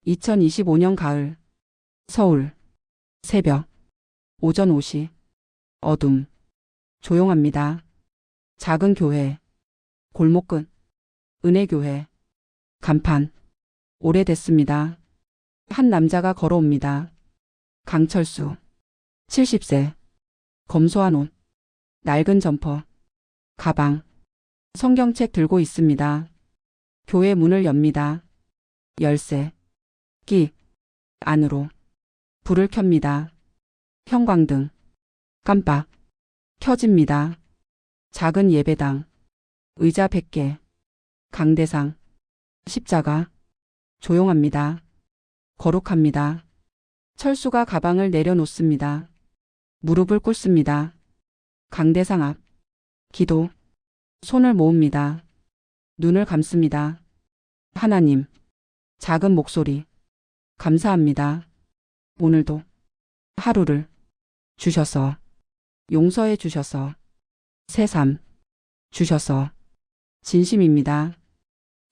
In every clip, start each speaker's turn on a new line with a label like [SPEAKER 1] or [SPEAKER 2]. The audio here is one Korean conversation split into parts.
[SPEAKER 1] 2025년 가을, 서울, 새벽, 오전 5시, 어둠, 조용합니다. 작은 교회, 골목 끝, 은혜교회, 간판, 오래됐습니다. 한 남자가 걸어옵니다. 강철수, 70세, 검소한 옷, 낡은 점퍼, 가방, 성경책 들고 있습니다. 교회 문을 엽니다. 열쇠, 끼, 안으로, 불을 켭니다. 형광등, 깜빡, 켜집니다. 작은 예배당, 의자 100개, 강대상, 십자가, 조용합니다. 거룩합니다. 철수가 가방을 내려놓습니다. 무릎을 꿇습니다. 강대상 앞, 기도, 손을 모읍니다. 눈을 감습니다. 하나님, 작은 목소리, 감사합니다. 오늘도 하루를 주셔서, 용서해 주셔서, 새삼 주셔서, 진심입니다.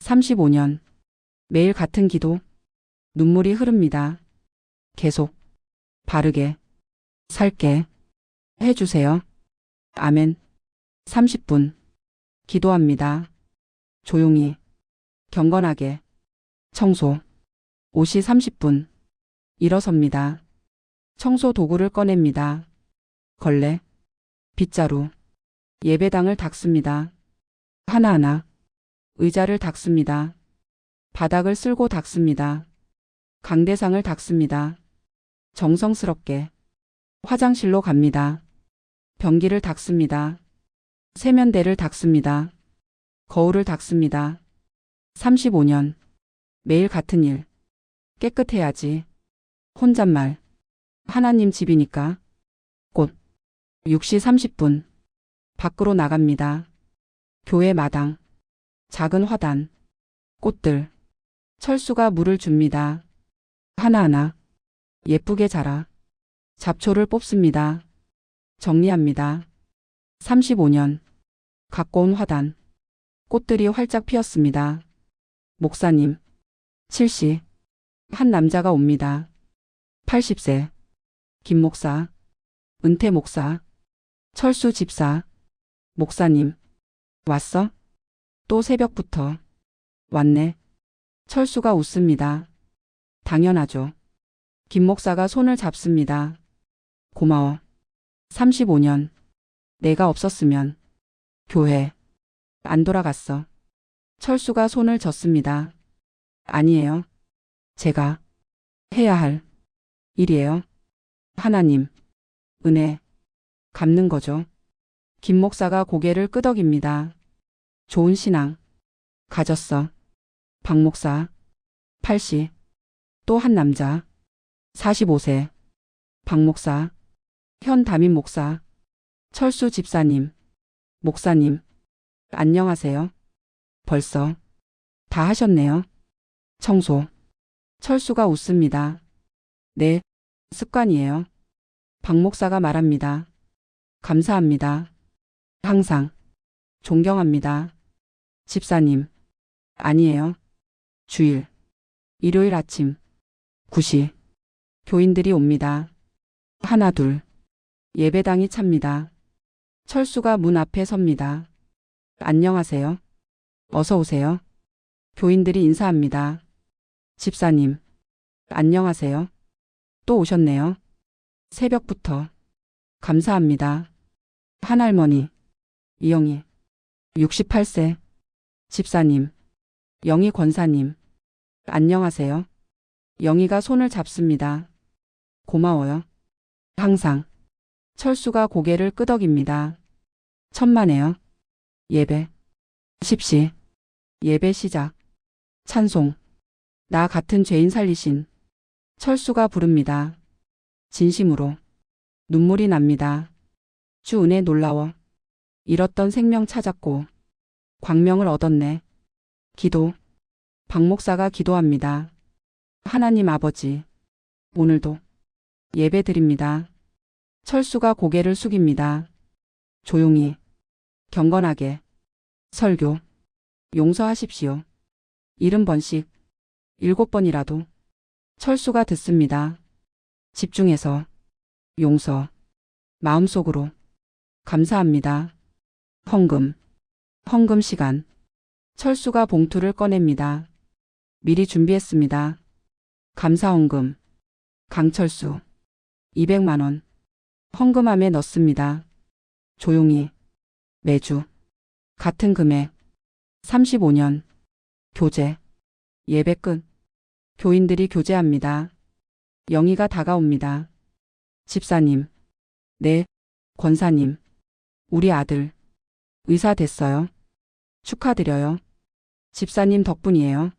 [SPEAKER 1] 35년, 매일 같은 기도, 눈물이 흐릅니다. 계속, 바르게, 살게 해주세요. 아멘. 30분, 기도합니다. 조용히, 경건하게, 청소, 5시 30분, 일어섭니다. 청소 도구를 꺼냅니다. 걸레, 빗자루, 예배당을 닦습니다. 하나하나, 의자를 닦습니다. 바닥을 쓸고 닦습니다. 강대상을 닦습니다. 정성스럽게, 화장실로 갑니다. 변기를 닦습니다. 세면대를 닦습니다. 거울을 닦습니다. 35년, 매일 같은 일, 깨끗해야지. 혼잣말, 하나님 집이니까. 꽃, 6시 30분, 밖으로 나갑니다. 교회 마당, 작은 화단, 꽃들, 철수가 물을 줍니다. 하나하나, 예쁘게 자라. 잡초를 뽑습니다. 정리합니다. 35년, 갖고 온 화단, 꽃들이 활짝 피었습니다. 목사님, 7시, 한 남자가 옵니다. 80세, 김 목사, 은퇴 목사, 철수 집사, 목사님, 왔어? 또 새벽부터. 왔네. 철수가 웃습니다. 당연하죠. 김 목사가 손을 잡습니다. 고마워. 35년, 내가 없었으면 교회 안 돌아갔어. 철수가 손을 젓습니다. 아니에요. 제가 해야 할 일이에요. 하나님, 은혜, 갚는 거죠. 김 목사가 고개를 끄덕입니다. 좋은 신앙, 가졌어. 박 목사, 80, 또 한 남자, 45세, 박 목사, 현 담임 목사, 철수 집사님, 목사님, 안녕하세요. 벌써 다 하셨네요. 청소. 철수가 웃습니다. 네, 습관이에요. 박 목사가 말합니다. 감사합니다. 항상 존경합니다. 집사님, 아니에요. 주일, 일요일 아침 9시, 교인들이 옵니다. 하나 둘, 예배당이 찹니다. 철수가 문 앞에 섭니다. 안녕하세요. 어서 오세요. 교인들이 인사합니다. 집사님, 안녕하세요. 또 오셨네요. 새벽부터. 감사합니다. 한할머니, 이영희, 68세. 집사님, 영희 권사님, 안녕하세요. 영희가 손을 잡습니다. 고마워요. 항상. 철수가 고개를 끄덕입니다. 천만에요. 예배. 10시. 예배 시작. 찬송. 나 같은 죄인 살리신. 철수가 부릅니다. 진심으로. 눈물이 납니다. 주 은혜 놀라워. 잃었던 생명 찾았고 광명을 얻었네. 기도. 박 목사가 기도합니다. 하나님 아버지, 오늘도 예배 드립니다. 철수가 고개를 숙입니다. 조용히, 경건하게. 설교. 용서하십시오. 70번씩, 7번이라도. 철수가 듣습니다. 집중해서. 용서. 마음속으로. 감사합니다. 헌금. 헌금 시간. 철수가 봉투를 꺼냅니다. 미리 준비했습니다. 감사헌금. 강철수. 200만 원. 헌금함에 넣습니다. 조용히. 매주. 같은 금액. 35년. 교제. 예배 끝. 교인들이 교제합니다. 영희가 다가옵니다. 집사님. 네. 권사님. 우리 아들. 의사 됐어요. 축하드려요. 집사님 덕분이에요.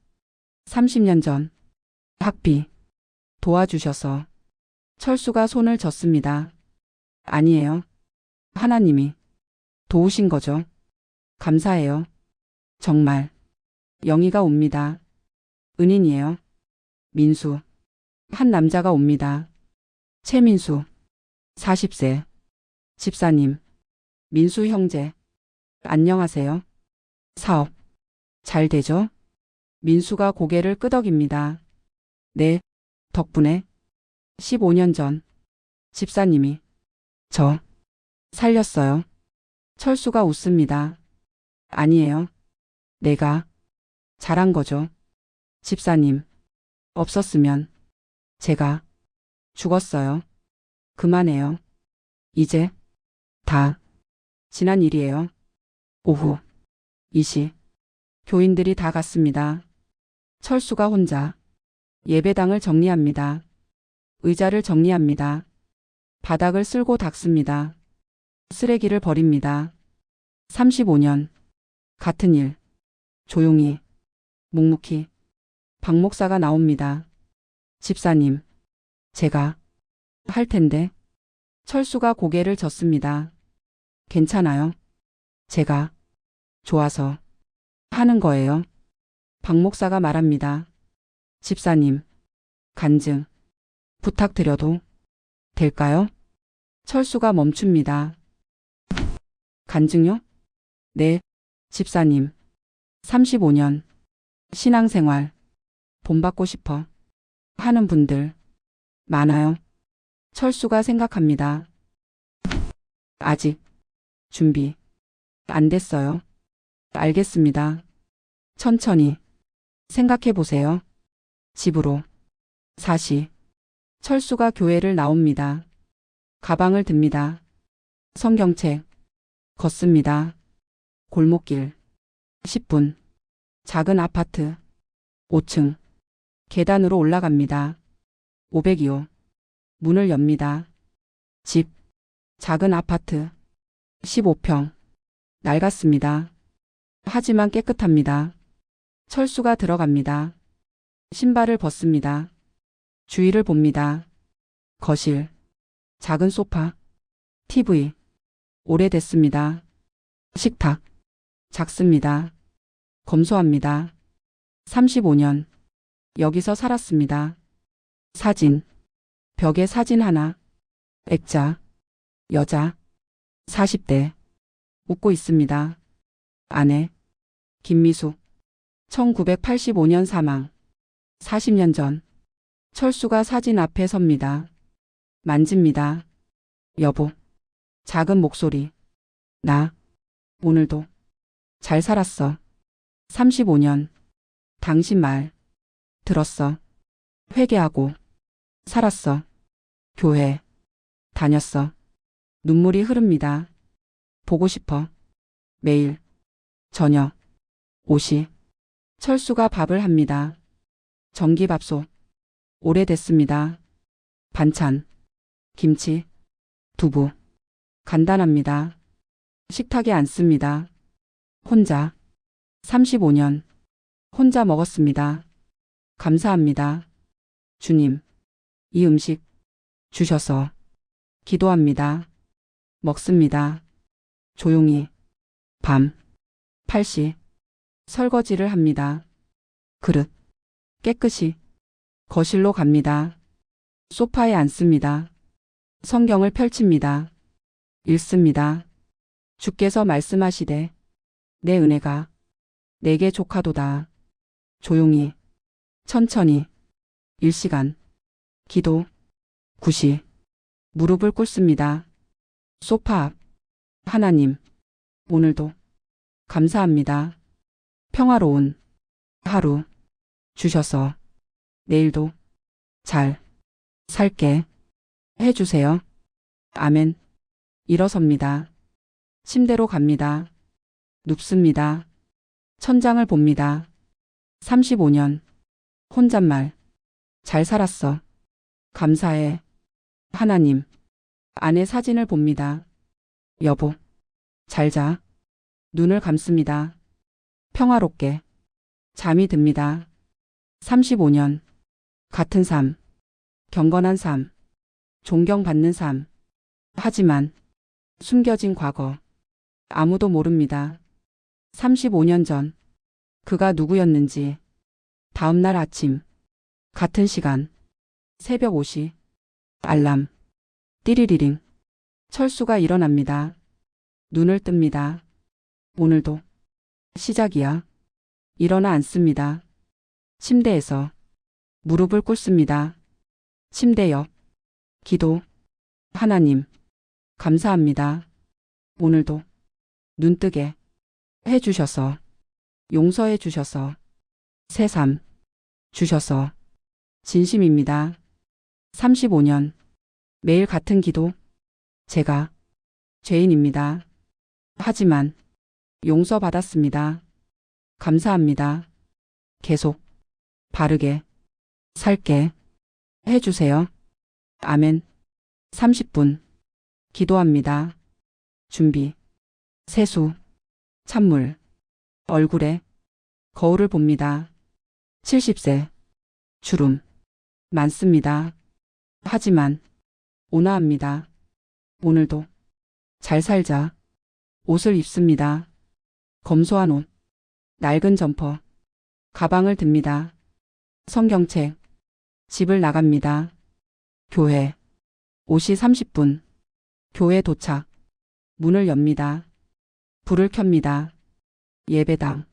[SPEAKER 1] 30년 전. 학비. 도와주셔서. 철수가 손을 젓습니다. 아니에요. 하나님이 도우신 거죠. 감사해요. 정말. 영희가 옵니다. 은인이에요. 민수. 한 남자가 옵니다. 최민수. 40세. 집사님. 민수 형제. 안녕하세요. 사업. 잘 되죠? 민수가 고개를 끄덕입니다. 네. 덕분에. 15년 전. 집사님이. 저. 살렸어요. 철수가 웃습니다. 아니에요. 내가. 잘한 거죠. 집사님. 없었으면. 제가. 죽었어요. 그만해요. 이제. 다. 지난 일이에요. 오후. 2시. 교인들이 다 갔습니다. 철수가 혼자. 예배당을 정리합니다. 의자를 정리합니다. 바닥을 쓸고 닦습니다. 쓰레기를 버립니다. 35년. 같은 일. 조용히. 묵묵히. 박 목사가 나옵니다. 집사님. 제가. 할 텐데. 철수가 고개를 젓습니다. 괜찮아요. 제가. 좋아서. 하는 거예요. 박 목사가 말합니다. 집사님. 간증. 부탁드려도 될까요? 철수가 멈춥니다. 간증요? 네. 집사님. 35년. 신앙생활. 본받고 싶어. 하는 분들. 많아요. 철수가 생각합니다. 아직. 준비. 안 됐어요. 알겠습니다. 천천히. 생각해 보세요. 집으로. 4시. 철수가 교회를 나옵니다. 가방을 듭니다. 성경책. 걷습니다. 골목길. 10분. 작은 아파트. 5층. 계단으로 올라갑니다. 502호. 문을 엽니다. 집. 작은 아파트. 15평. 낡았습니다. 하지만 깨끗합니다. 철수가 들어갑니다. 신발을 벗습니다. 주위를 봅니다. 거실. 작은 소파. TV. 오래됐습니다. 식탁. 작습니다. 검소합니다. 35년. 여기서 살았습니다. 사진. 벽에 사진 하나. 액자. 여자. 40대. 웃고 있습니다. 아내. 김미숙. 1985년 사망. 40년 전. 철수가 사진 앞에 섭니다. 만집니다. 여보. 작은 목소리. 나. 오늘도. 잘 살았어. 35년. 당신 말. 들었어. 회개하고. 살았어. 교회. 다녔어. 눈물이 흐릅니다. 보고 싶어. 매일. 저녁. 5시. 철수가 밥을 합니다. 전기밥솥. 오래됐습니다. 반찬. 김치. 두부. 간단합니다. 식탁에 앉습니다. 혼자. 35년. 혼자 먹었습니다. 감사합니다. 주님. 이 음식 주셔서. 기도합니다. 먹습니다. 조용히. 밤. 8시. 설거지를 합니다. 그릇. 깨끗이. 거실로 갑니다. 소파에 앉습니다. 성경을 펼칩니다. 읽습니다. 주께서 말씀하시되 내 은혜가 내게 족하도다. 조용히. 천천히. 일시간. 기도. 9시. 무릎을 꿇습니다. 소파 앞. 하나님, 오늘도 감사합니다. 평화로운 하루 주셔서 내일도 잘 살게 해주세요. 아멘. 일어섭니다. 침대로 갑니다. 눕습니다. 천장을 봅니다. 35년. 혼잣말. 잘 살았어. 감사해. 하나님. 아내 사진을 봅니다. 여보. 잘 자. 눈을 감습니다. 평화롭게. 잠이 듭니다. 35년. 같은 삶. 경건한 삶. 존경받는 삶. 하지만 숨겨진 과거. 아무도 모릅니다. 35년 전. 그가 누구였는지. 다음 날 아침. 같은 시간. 새벽 5시. 알람. 띠리리링. 철수가 일어납니다. 눈을 뜹니다. 오늘도 시작이야. 일어나 앉습니다. 침대에서 무릎을 꿇습니다. 침대 옆. 기도. 하나님, 감사합니다. 오늘도 눈뜨게 해주셔서, 용서해 주셔서, 새삼 주셔서, 진심입니다. 35년. 매일 같은 기도. 제가 죄인입니다. 하지만 용서받았습니다. 감사합니다. 계속 바르게 살게 해주세요. 아멘. 30분. 기도합니다. 준비. 세수. 찬물. 얼굴에 거울을 봅니다. 70세. 주름. 많습니다. 하지만 온화합니다. 오늘도 잘 살자. 옷을 입습니다. 검소한 옷. 낡은 점퍼. 가방을 듭니다. 성경책. 집을 나갑니다. 교회. 5시 30분. 교회 도착. 문을 엽니다. 불을 켭니다. 예배당.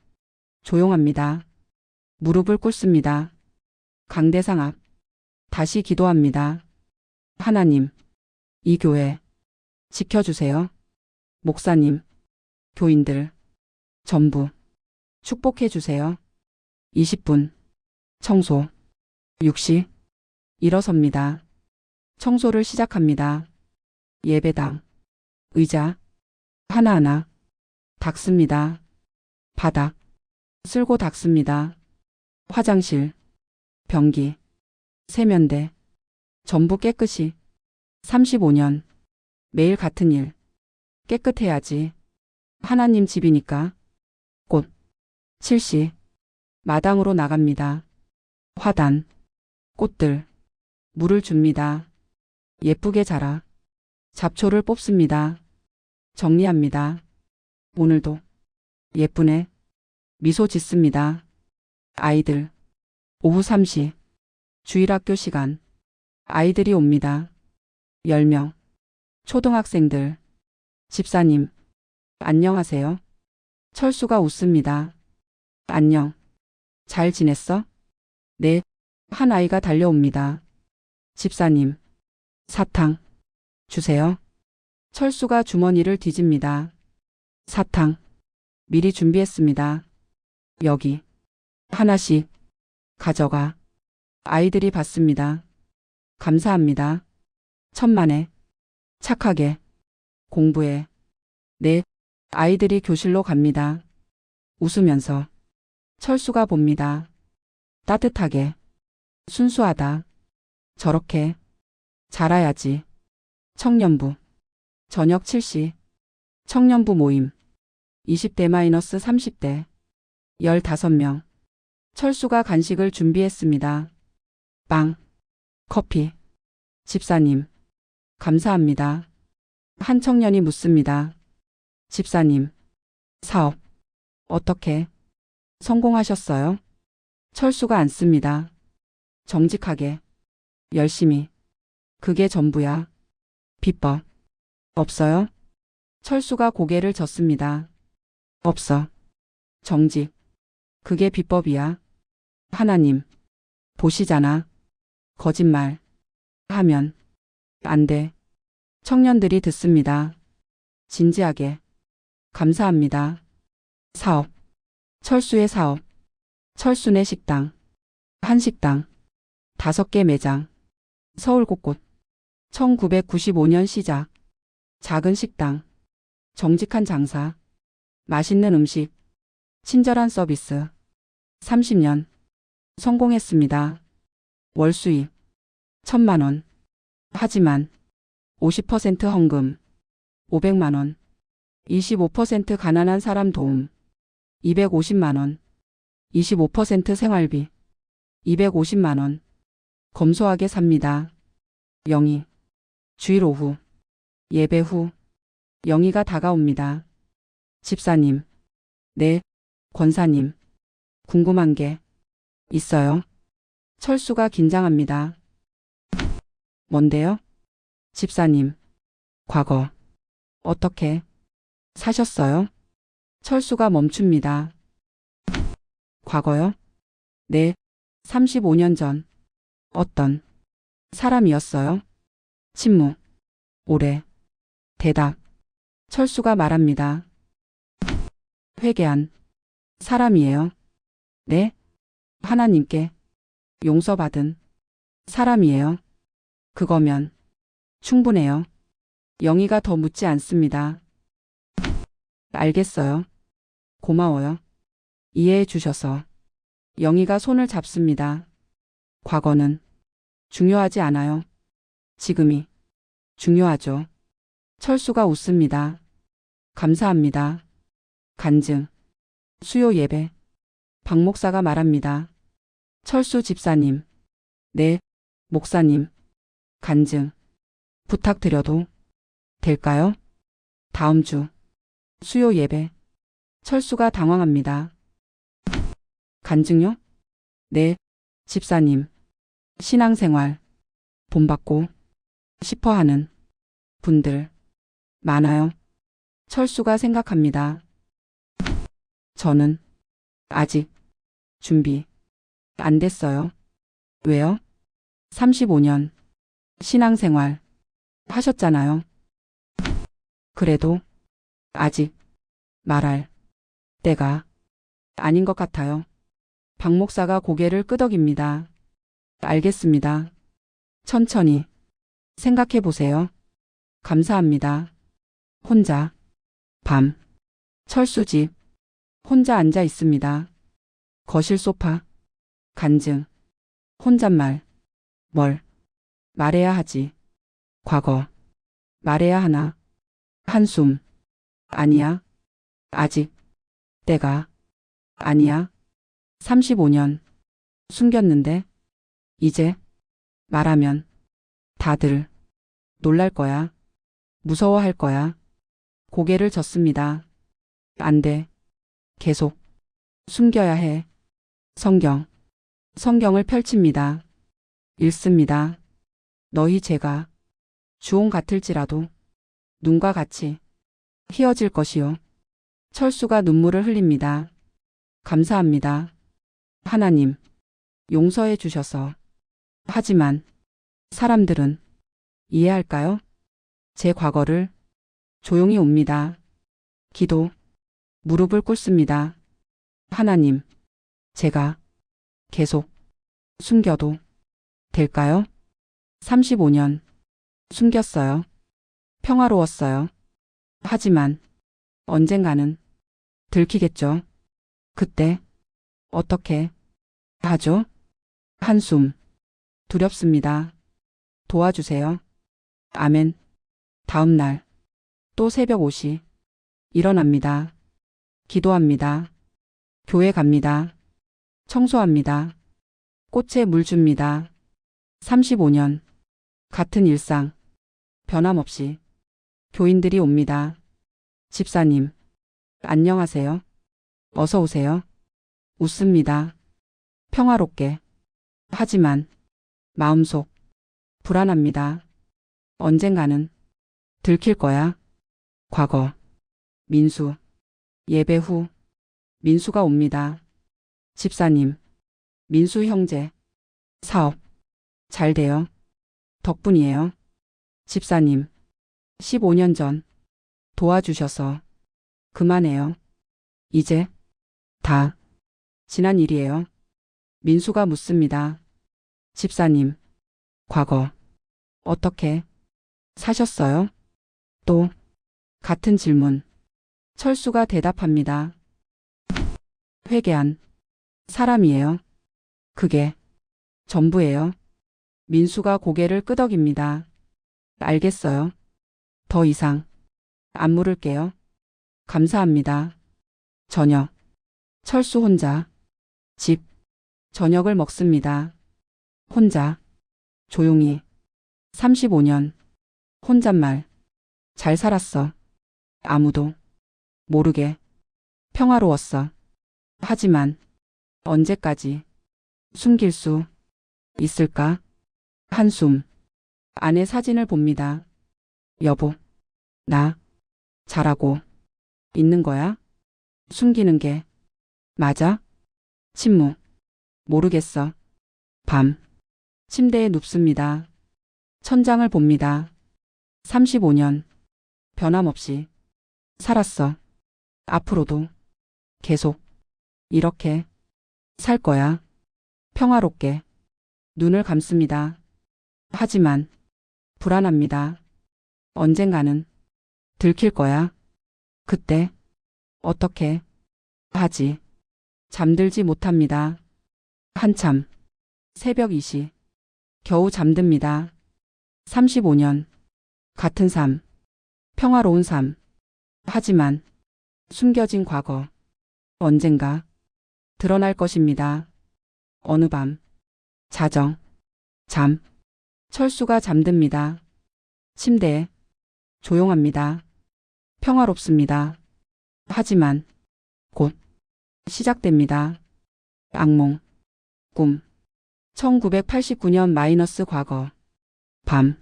[SPEAKER 1] 조용합니다. 무릎을 꿇습니다. 강대상 앞. 다시 기도합니다. 하나님, 이 교회 지켜주세요. 목사님, 교인들 전부 축복해 주세요. 20분. 청소. 6시. 일어섭니다. 청소를 시작합니다. 예배당. 의자. 하나하나 닦습니다. 바닥. 쓸고 닦습니다. 화장실. 변기. 세면대. 전부 깨끗이. 35년. 매일 같은 일. 깨끗해야지. 하나님 집이니까. 꽃. 7시. 마당으로 나갑니다. 화단. 꽃들. 물을 줍니다. 예쁘게 자라. 잡초를 뽑습니다. 정리합니다. 오늘도 예쁘네. 미소 짓습니다. 아이들. 오후 3시. 주일학교 시간. 아이들이 옵니다. 10명. 초등학생들. 집사님. 안녕하세요. 철수가 웃습니다. 안녕. 잘 지냈어? 네. 한 아이가 달려옵니다. 집사님. 사탕. 주세요. 철수가 주머니를 뒤집니다. 사탕. 미리 준비했습니다. 여기. 하나씩. 가져가. 아이들이 받습니다. 감사합니다. 천만에. 착하게. 공부해. 네. 아이들이 교실로 갑니다. 웃으면서. 철수가 봅니다. 따뜻하게. 순수하다. 저렇게. 자라야지. 청년부. 저녁 7시. 청년부 모임. 20대-30대. 15명. 철수가 간식을 준비했습니다. 빵. 커피. 집사님. 감사합니다. 한 청년이 묻습니다. 집사님. 사업. 어떻게 성공하셨어요? 철수가 앉습니다. 정직하게. 열심히. 그게 전부야. 비법. 없어요? 철수가 고개를 젓습니다. 없어. 정직. 그게 비법이야. 하나님. 보시잖아. 거짓말 하면 안 돼. 청년들이 듣습니다. 진지하게. 감사합니다. 사업. 철수의 사업. 철수네 식당. 한식당. 5개 매장. 서울 곳곳. 1995년 시작. 작은 식당. 정직한 장사. 맛있는 음식. 친절한 서비스. 30년. 성공했습니다. 월 수입 1,000만 원. 하지만 50% 헌금 500만 원. 25% 가난한 사람 도움 250만 원. 25% 생활비 250만 원. 검소하게 삽니다. 영희. 주일 오후. 예배 후. 영희가 다가옵니다. 집사님. 네. 권사님. 궁금한 게 있어요. 철수가 긴장합니다. 뭔데요? 집사님. 과거. 어떻게 사셨어요? 철수가 멈춥니다. 과거요? 네. 35년 전. 어떤 사람이었어요? 침묵. 오래. 대답. 철수가 말합니다. 회개한 사람이에요. 네? 하나님께 용서받은 사람이에요. 그거면 충분해요. 영희가 더 묻지 않습니다. 알겠어요. 고마워요. 이해해 주셔서. 영희가 손을 잡습니다. 과거는 중요하지 않아요. 지금이 중요하죠. 철수가 웃습니다. 감사합니다. 간증. 수요 예배. 박 목사가 말합니다. 철수 집사님. 네, 목사님. 간증. 부탁드려도 될까요? 다음 주 수요 예배. 철수가 당황합니다. 간증요? 네, 집사님. 신앙생활 본받고 싶어 하는 분들 많아요. 철수가 생각합니다. 저는 아직 준비 안 됐어요. 왜요? 35년 신앙생활 하셨잖아요. 그래도 아직 말할 때가 아닌 것 같아요. 박 목사가 고개를 끄덕입니다. 알겠습니다. 천천히 생각해 보세요. 감사합니다. 혼자 밤 철수 집 혼자 앉아 있습니다. 거실 소파 간증 혼잣말 뭘 말해야 하지? 과거 말해야 하나? 한숨 아니야. 아직 때가 아니야. 35년 숨겼는데 이제 말하면 다들 놀랄 거야. 무서워할 거야. 고개를 젓습니다. 안 돼. 계속 숨겨야 해. 성경을 펼칩니다. 읽습니다. 너희 죄가 주홍 같을지라도 눈과 같이 희어질 것이요. 철수가 눈물을 흘립니다. 감사합니다. 하나님, 용서해 주셔서. 하지만 사람들은 이해할까요? 제 과거를 조용히 옵니다. 기도, 무릎을 꿇습니다. 하나님, 제가 계속 숨겨도 될까요? 35년 숨겼어요. 평화로웠어요. 하지만 언젠가는 들키겠죠. 그때 어떻게 하죠? 한숨. 두렵습니다. 도와주세요. 아멘. 다음 날 또 새벽 5시 일어납니다. 기도합니다. 교회 갑니다. 청소합니다. 꽃에 물 줍니다. 35년 같은 일상 변함없이 교인들이 옵니다. 집사님, 안녕하세요. 어서 오세요. 웃습니다. 평화롭게. 하지만 마음속 불안합니다. 언젠가는 들킬 거야. 과거. 민수. 예배 후. 민수가 옵니다. 집사님. 민수 형제. 사업. 잘 돼요. 덕분이에요. 집사님, 15년 전 도와주셔서 그만해요. 이제 다 지난 일이에요. 민수가 묻습니다. 집사님, 과거 어떻게 사셨어요? 또 같은 질문. 철수가 대답합니다. 회개한 사람이에요. 그게 전부예요. 민수가 고개를 끄덕입니다. 알겠어요. 더 이상 안 물을게요. 감사합니다. 저녁. 철수 혼자 집 저녁을 먹습니다. 혼자 조용히 35년 혼잣말 잘 살았어. 아무도 모르게 평화로웠어. 하지만 언제까지 숨길 수 있을까? 한숨. 아내 사진을 봅니다. 여보, 나 잘하고 있는 거야? 숨기는 게 맞아? 침묵. 모르겠어. 밤. 침대에 눕습니다. 천장을 봅니다. 35년. 변함없이 살았어. 앞으로도 계속 이렇게 살 거야. 평화롭게. 눈을 감습니다. 하지만 불안합니다. 언젠가는 들킬 거야. 그때 어떻게 하지? 잠들지 못합니다. 한참. 새벽 2시. 겨우 잠듭니다. 35년. 같은 삶. 평화로운 삶. 하지만 숨겨진 과거. 언젠가 드러날 것입니다. 어느 밤. 자정. 잠. 철수가 잠듭니다. 침대에. 조용합니다. 평화롭습니다. 하지만 곧 시작됩니다. 악몽. 꿈. 1989년 마이너스 과거. 밤.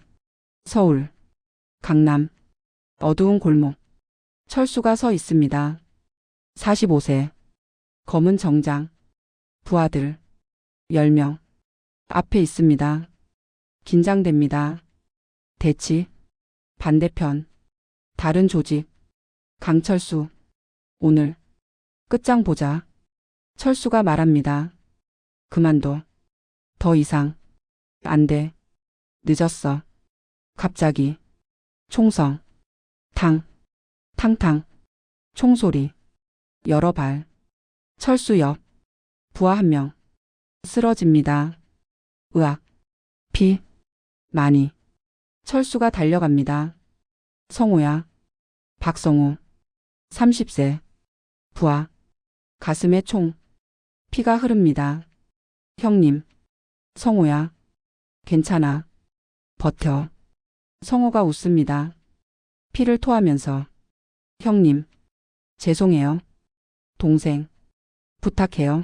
[SPEAKER 1] 서울. 강남. 어두운 골목. 철수가 서 있습니다. 45세. 검은 정장. 부하들. 10명. 앞에 있습니다. 긴장됩니다. 대치. 반대편. 다른 조직. 강철수. 오늘 끝장 보자. 철수가 말합니다. 그만둬. 더 이상 안 돼. 늦었어. 갑자기 총성. 탕. 탕탕. 총소리. 여러 발. 철수 옆. 부하 한 명. 쓰러집니다. 으악. 피. 많이. 철수가 달려갑니다. 성호야. 박성호. 30세. 부하. 가슴에 총. 피가 흐릅니다. 형님. 성호야. 괜찮아. 버텨. 성호가 웃습니다. 피를 토하면서. 형님. 죄송해요. 동생. 부탁해요.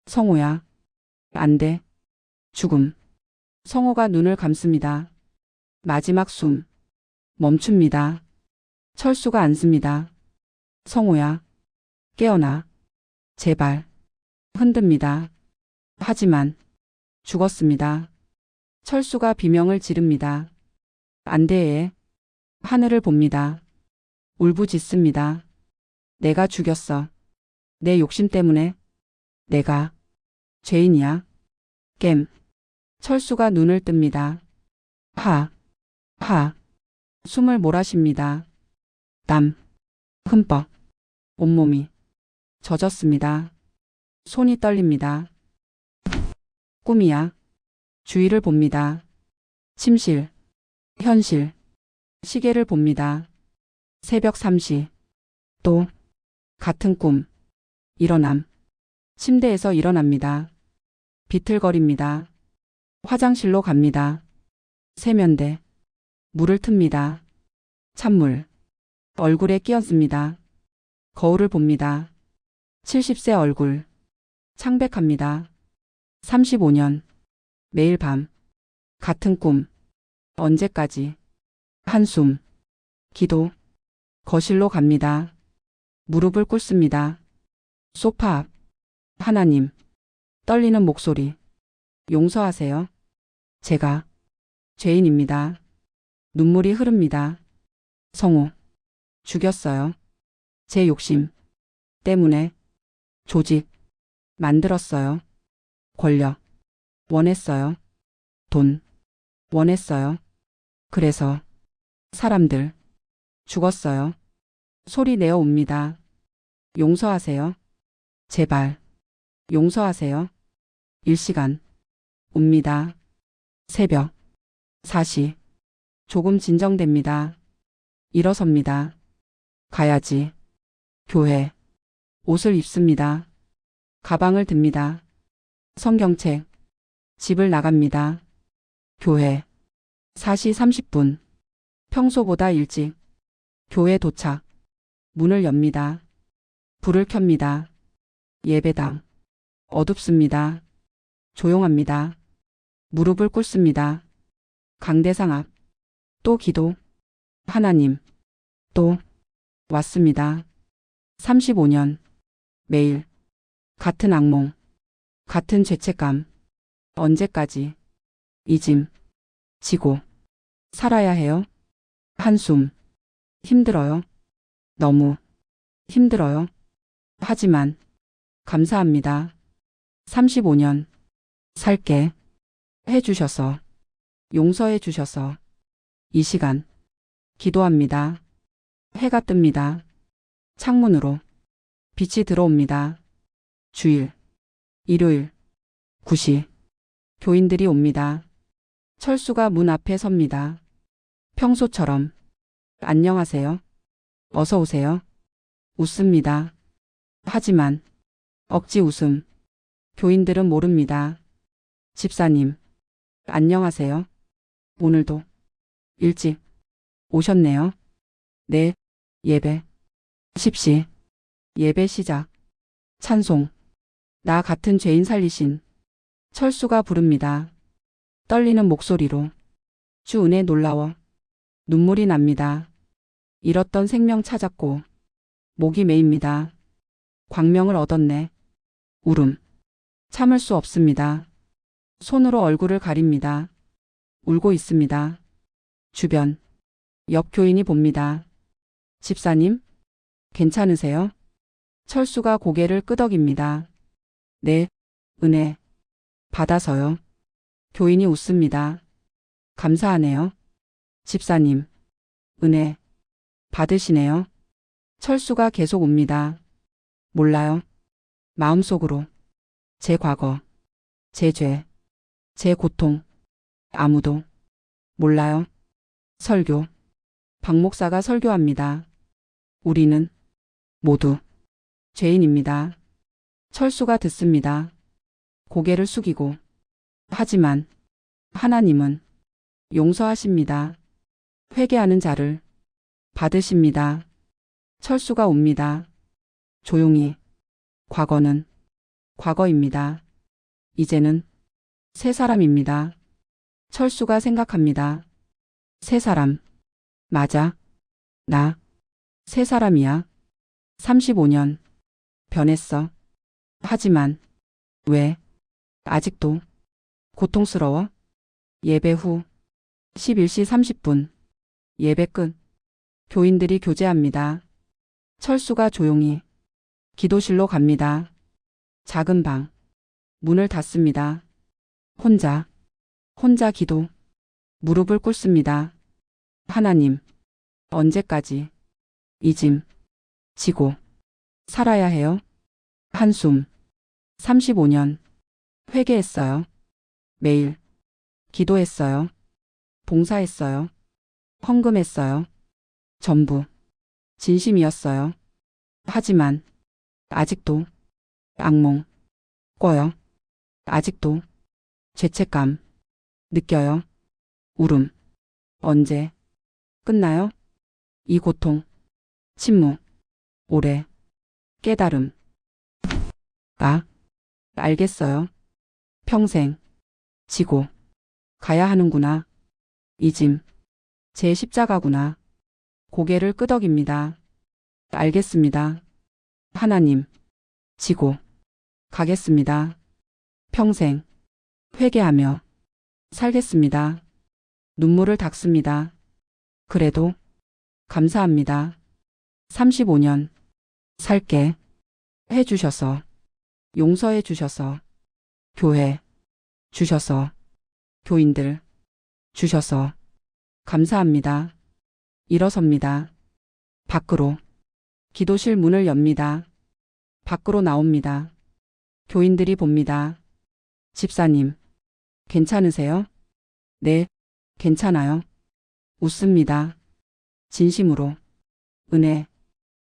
[SPEAKER 1] 성호야. 안 돼. 죽음. 성호가 눈을 감습니다. 마지막 숨. 멈춥니다. 철수가 앉습니다. 성호야. 깨어나. 제발. 흔듭니다. 하지만 죽었습니다. 철수가 비명을 지릅니다. 안 돼. 하늘을 봅니다. 울부짖습니다. 내가 죽였어. 내 욕심 때문에. 내가 죄인이야. 겜. 철수가 눈을 뜹니다. 하. 숨을 몰아쉽니다. 땀. 흠뻑. 온몸이 젖었습니다. 손이 떨립니다. 꿈이야. 주위를 봅니다. 침실. 현실. 시계를 봅니다. 새벽 3시. 또 같은 꿈. 일어남. 침대에서 일어납니다. 비틀거립니다. 화장실로 갑니다. 세면대. 물을 틉니다. 찬물. 얼굴에 끼얹습니다. 거울을 봅니다. 70세 얼굴. 창백합니다. 35년. 매일 밤. 같은 꿈. 언제까지. 한숨. 기도. 거실로 갑니다. 무릎을 꿇습니다. 소파 앞. 하나님. 떨리는 목소리. 용서하세요. 제가 죄인입니다. 눈물이 흐릅니다. 성우, 죽였어요. 제 욕심 때문에 조직 만들었어요. 권력 원했어요. 돈 원했어요. 그래서 사람들 죽었어요. 소리 내어 옵니다. 용서하세요. 제발 용서하세요. 일시간 옵니다. 새벽 4시 조금 진정됩니다. 일어섭니다. 가야지. 교회 옷을 입습니다. 가방을 듭니다. 성경책 집을 나갑니다. 교회 4시 30분 평소보다 일찍 교회 도착 문을 엽니다. 불을 켭니다. 예배당 어둡습니다. 조용합니다. 무릎을 꿇습니다. 강대상 앞 또 기도 하나님 또 왔습니다. 35년 매일 같은 악몽 같은 죄책감 언제까지 이 짐 지고 살아야 해요? 한숨 힘들어요. 너무 힘들어요. 하지만 감사합니다. 35년 살게 해주셔서 용서해 주셔서 이 시간 기도합니다. 해가 뜹니다. 창문으로 빛이 들어옵니다. 주일 일요일 9시 교인들이 옵니다. 철수가 문 앞에 섭니다. 평소처럼 안녕하세요. 어서 오세요. 웃습니다. 하지만 억지 웃음. 교인들은 모릅니다. 집사님, 안녕하세요. 오늘도 일찍 오셨네요. 네, 예배. 10시, 예배 시작. 찬송, 나 같은 죄인 살리신. 철수가 부릅니다. 떨리는 목소리로. 주 은혜 놀라워. 눈물이 납니다. 잃었던 생명 찾았고, 목이 메입니다. 광명을 얻었네. 울음. 참을 수 없습니다. 손으로 얼굴을 가립니다. 울고 있습니다. 주변. 옆 교인이 봅니다. 집사님, 괜찮으세요? 철수가 고개를 끄덕입니다. 네, 은혜. 받아서요. 교인이 웃습니다. 감사하네요. 집사님, 은혜. 받으시네요. 철수가 계속 웁니다. 몰라요. 마음속으로. 제 과거, 제 죄, 제 고통. 아무도 몰라요. 설교. 박 목사가 설교합니다. 우리는 모두 죄인입니다. 철수가 듣습니다. 고개를 숙이고. 하지만 하나님은 용서하십니다. 회개하는 자를 받으십니다. 철수가 옵니다. 조용히. 과거는 과거입니다. 이제는 새 사람입니다. 철수가 생각합니다. 새 사람. 맞아. 나 새 사람이야. 35년 변했어. 하지만 왜 아직도 고통스러워? 예배 후 11시 30분 예배 끝. 교인들이 교제합니다. 철수가 조용히 기도실로 갑니다. 작은 방. 문을 닫습니다. 혼자 기도. 무릎을 꿇습니다. 하나님, 언제까지 이 짐 지고 살아야 해요? 한숨. 35년 회개했어요. 매일 기도했어요. 봉사했어요. 헌금했어요. 전부 진심이었어요. 하지만 아직도 악몽 꿔요. 아직도 죄책감 느껴요. 울음. 언제 끝나요? 이 고통. 침묵. 오래. 깨달음. 알겠어요. 평생 지고 가야 하는구나. 이 짐 제 십자가구나. 고개를 끄덕입니다. 알겠습니다. 하나님, 지고 가겠습니다. 평생 회개하며 살겠습니다. 눈물을 닦습니다. 그래도 감사합니다. 35년 살게 해 주셔서, 용서해 주셔서, 교회 주셔서, 교인들 주셔서 감사합니다. 일어섭니다. 밖으로 기도실 문을 엽니다. 밖으로 나옵니다. 교인들이 봅니다. 집사님, 괜찮으세요? 네, 괜찮아요. 웃습니다. 진심으로. 은혜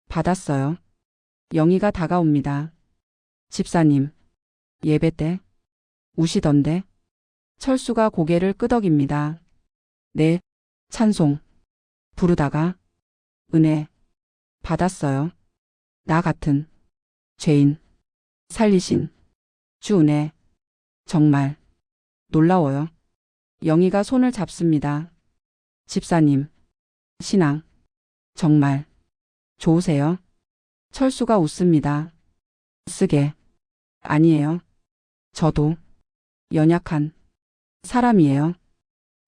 [SPEAKER 1] 받았어요. 영희가 다가옵니다. 집사님, 예배 때 우시던데? 철수가 고개를 끄덕입니다. 네, 찬송 부르다가 은혜 받았어요. 나 같은 죄인 살리신 주 은혜 정말 놀라워요. 영희가 손을 잡습니다. 집사님, 신앙 정말 좋으세요? 철수가 웃습니다. 쓰게 아니에요. 저도 연약한 사람이에요.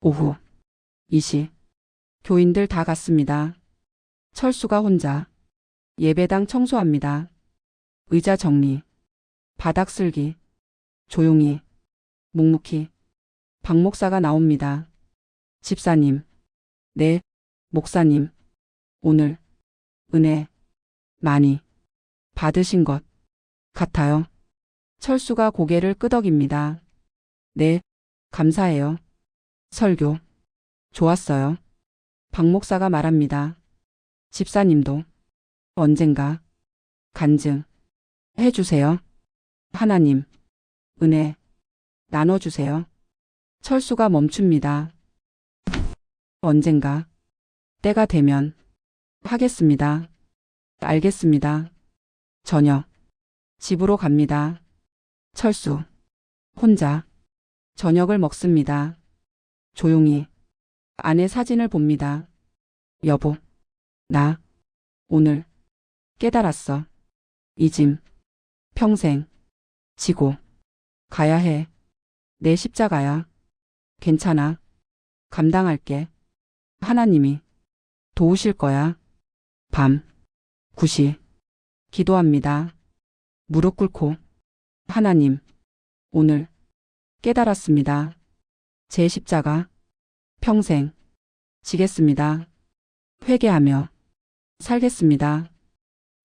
[SPEAKER 1] 오후 2시 교인들 다 갔습니다. 철수가 혼자 예배당 청소합니다. 의자 정리, 바닥 쓸기, 조용히, 묵묵히 박 목사가 나옵니다. 집사님, 네, 목사님, 오늘 은혜 많이 받으신 것 같아요. 철수가 고개를 끄덕입니다. 네, 감사해요. 설교 좋았어요. 박 목사가 말합니다. 집사님도 언젠가 간증 해주세요. 하나님, 은혜 나눠주세요. 철수가 멈춥니다. 언젠가 때가 되면 하겠습니다. 알겠습니다. 저녁 집으로 갑니다. 철수 혼자 저녁을 먹습니다. 조용히 아내 사진을 봅니다. 여보, 나 오늘 깨달았어. 이 짐 평생 지고 가야 해. 내 십자가야. 괜찮아. 감당할게. 하나님이 도우실 거야. 밤 9시 기도합니다. 무릎 꿇고 하나님, 오늘 깨달았습니다. 제 십자가 평생 지겠습니다. 회개하며 살겠습니다.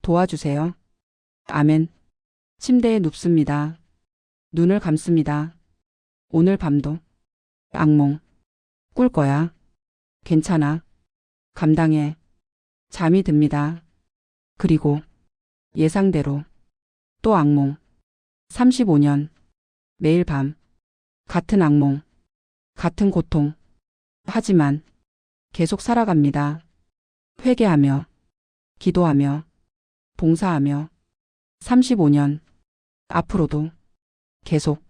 [SPEAKER 1] 도와주세요. 아멘. 침대에 눕습니다. 눈을 감습니다. 오늘 밤도 악몽 꿀 거야. 괜찮아. 감당해. 잠이 듭니다. 그리고 예상대로 또 악몽. 35년 매일 밤 같은 악몽, 같은 고통. 하지만 계속 살아갑니다. 회개하며, 기도하며, 봉사하며. 35년 앞으로도 계속.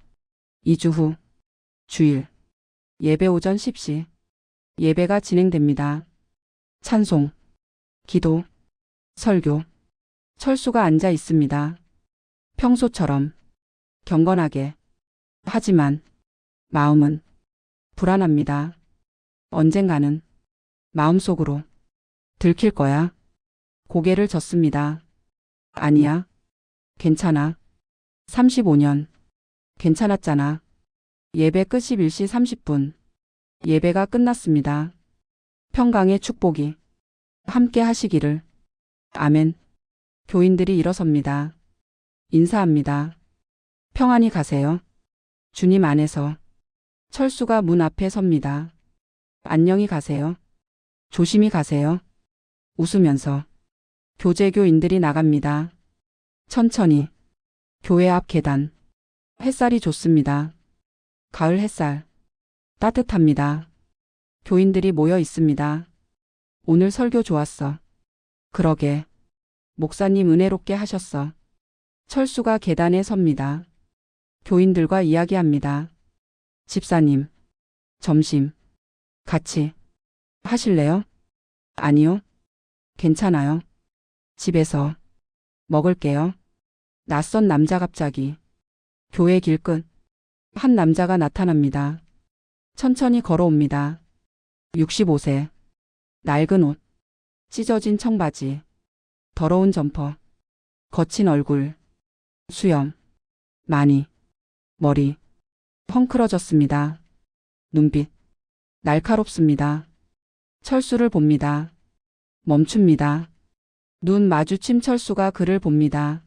[SPEAKER 1] 2주 후 주일 예배 오전 10시 예배가 진행됩니다. 찬송, 기도, 설교. 철수가 앉아 있습니다. 평소처럼 경건하게. 하지만 마음은 불안합니다. 언젠가는 마음속으로 들킬 거야. 고개를 젓습니다. 아니야. 괜찮아. 35년 괜찮았잖아. 예배 끝 11시 30분. 예배가 끝났습니다. 평강의 축복이 함께 하시기를. 아멘. 교인들이 일어섭니다. 인사합니다. 평안히 가세요. 주님 안에서. 철수가 문 앞에 섭니다. 안녕히 가세요. 조심히 가세요. 웃으면서 교제교인들이 나갑니다. 천천히 교회 앞 계단. 햇살이 좋습니다. 가을 햇살. 따뜻합니다. 교인들이 모여 있습니다. 오늘 설교 좋았어. 그러게. 목사님 은혜롭게 하셨어. 철수가 계단에 섭니다. 교인들과 이야기합니다. 집사님, 점심 같이 하실래요? 아니요. 괜찮아요. 집에서 먹을게요. 낯선 남자. 갑자기 교회 길 끝 한 남자가 나타납니다. 천천히 걸어옵니다. 65세. 낡은 옷. 찢어진 청바지. 더러운 점퍼. 거친 얼굴. 수염. 많이. 머리. 헝클어졌습니다. 눈빛. 날카롭습니다. 철수를 봅니다. 멈춥니다. 눈 마주침 철수가 그를 봅니다.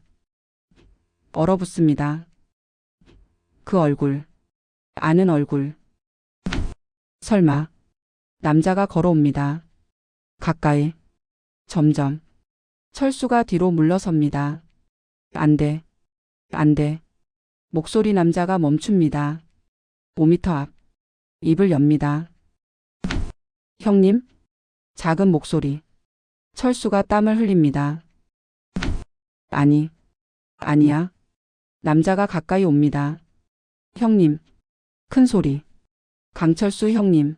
[SPEAKER 1] 얼어붙습니다. 그 얼굴. 아는 얼굴. 설마. 남자가 걸어옵니다. 가까이. 점점. 철수가 뒤로 물러섭니다. 안 돼. 안 돼. 목소리 남자가 멈춥니다. 5미터 앞. 입을 엽니다. 형님? 작은 목소리. 철수가 땀을 흘립니다. 아니. 아니야. 남자가 가까이 옵니다. 형님. 큰 소리. 강철수 형님.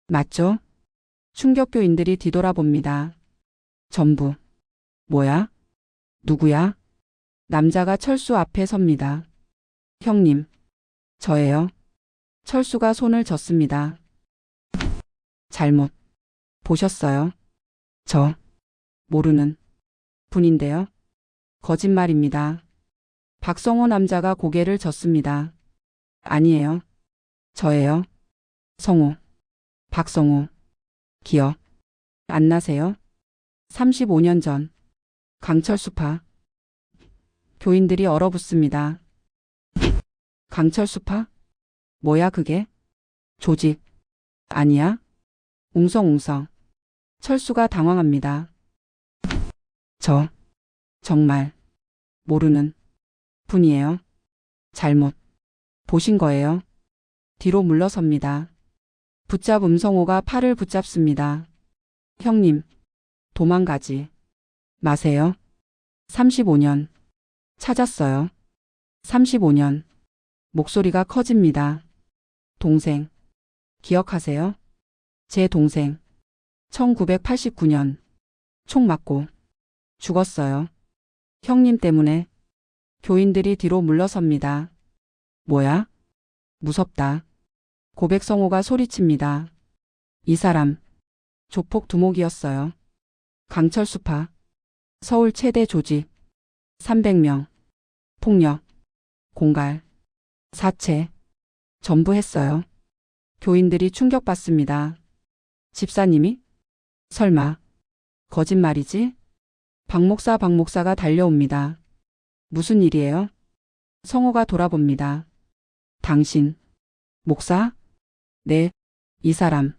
[SPEAKER 1] 맞죠? 충격교인들이 뒤돌아봅니다. 전부. 뭐야? 누구야? 남자가 철수 앞에 섭니다. 형님. 저예요. 철수가 손을 젓습니다. 잘못 보셨어요? 저 모르는 분인데요. 거짓말입니다. 박성호 남자가 고개를 젓습니다. 아니에요. 저예요. 성호. 박성호. 기억 안 나세요? 35년 전. 강철수파. 교인들이 얼어붙습니다. 강철수파? 뭐야 그게? 조직. 아니야? 웅성웅성. 철수가 당황합니다. 저 정말 모르는 분이에요. 잘못 보신 거예요. 뒤로 물러섭니다. 붙잡음 성호가 팔을 붙잡습니다. 형님, 도망가지 마세요. 35년 찾았어요. 35년. 목소리가 커집니다. 동생, 기억하세요? 제 동생. 1989년 총 맞고 죽었어요. 형님 때문에. 교인들이 뒤로 물러섭니다. 뭐야? 무섭다. 고백성호가 소리칩니다. 이 사람 조폭 두목이었어요. 강철수파. 서울 최대 조직. 300명. 폭력. 공갈. 사체. 전부 했어요. 교인들이 충격받습니다. 집사님이? 설마. 거짓말이지? 박 목사가 달려옵니다. 무슨 일이에요? 성호가 돌아봅니다. 당신. 목사? 네. 이 사람.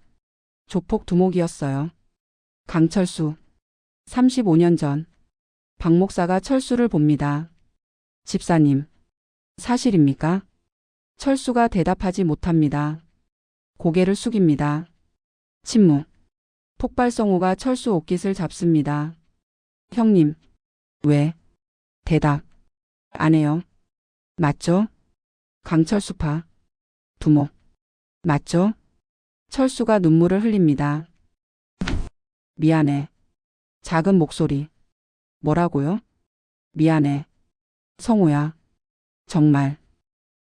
[SPEAKER 1] 조폭 두목이었어요. 강철수. 35년 전. 박 목사가 철수를 봅니다. 집사님. 사실입니까? 철수가 대답하지 못합니다. 고개를 숙입니다. 침묵. 폭발성호가 철수 옷깃을 잡습니다. 형님. 왜? 대답. 안 해요. 맞죠? 강철수파. 두목. 맞죠? 철수가 눈물을 흘립니다. 미안해. 작은 목소리. 뭐라고요? 미안해. 성호야. 정말.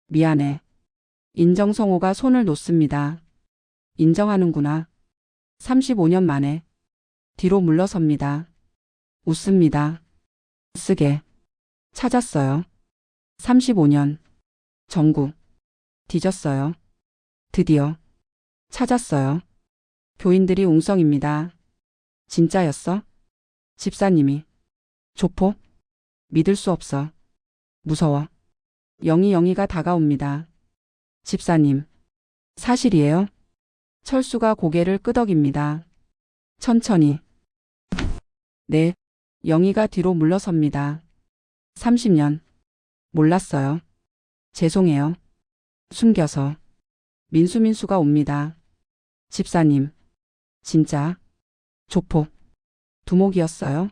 [SPEAKER 1] 미안해. 인정성호가 손을 놓습니다. 인정하는구나. 35년 만에. 뒤로 물러섭니다. 웃습니다. 쓰게. 찾았어요. 35년. 전국. 뒤졌어요. 드디어. 찾았어요. 교인들이 웅성입니다. 진짜였어? 집사님이. 조폭? 믿을 수 없어. 무서워. 영희가 다가옵니다. 집사님. 사실이에요? 철수가 고개를 끄덕입니다. 천천히. 네. 영희가 뒤로 물러섭니다. 30년. 몰랐어요. 죄송해요. 숨겨서. 민수가 옵니다. 집사님. 진짜. 조폭. 두목이었어요?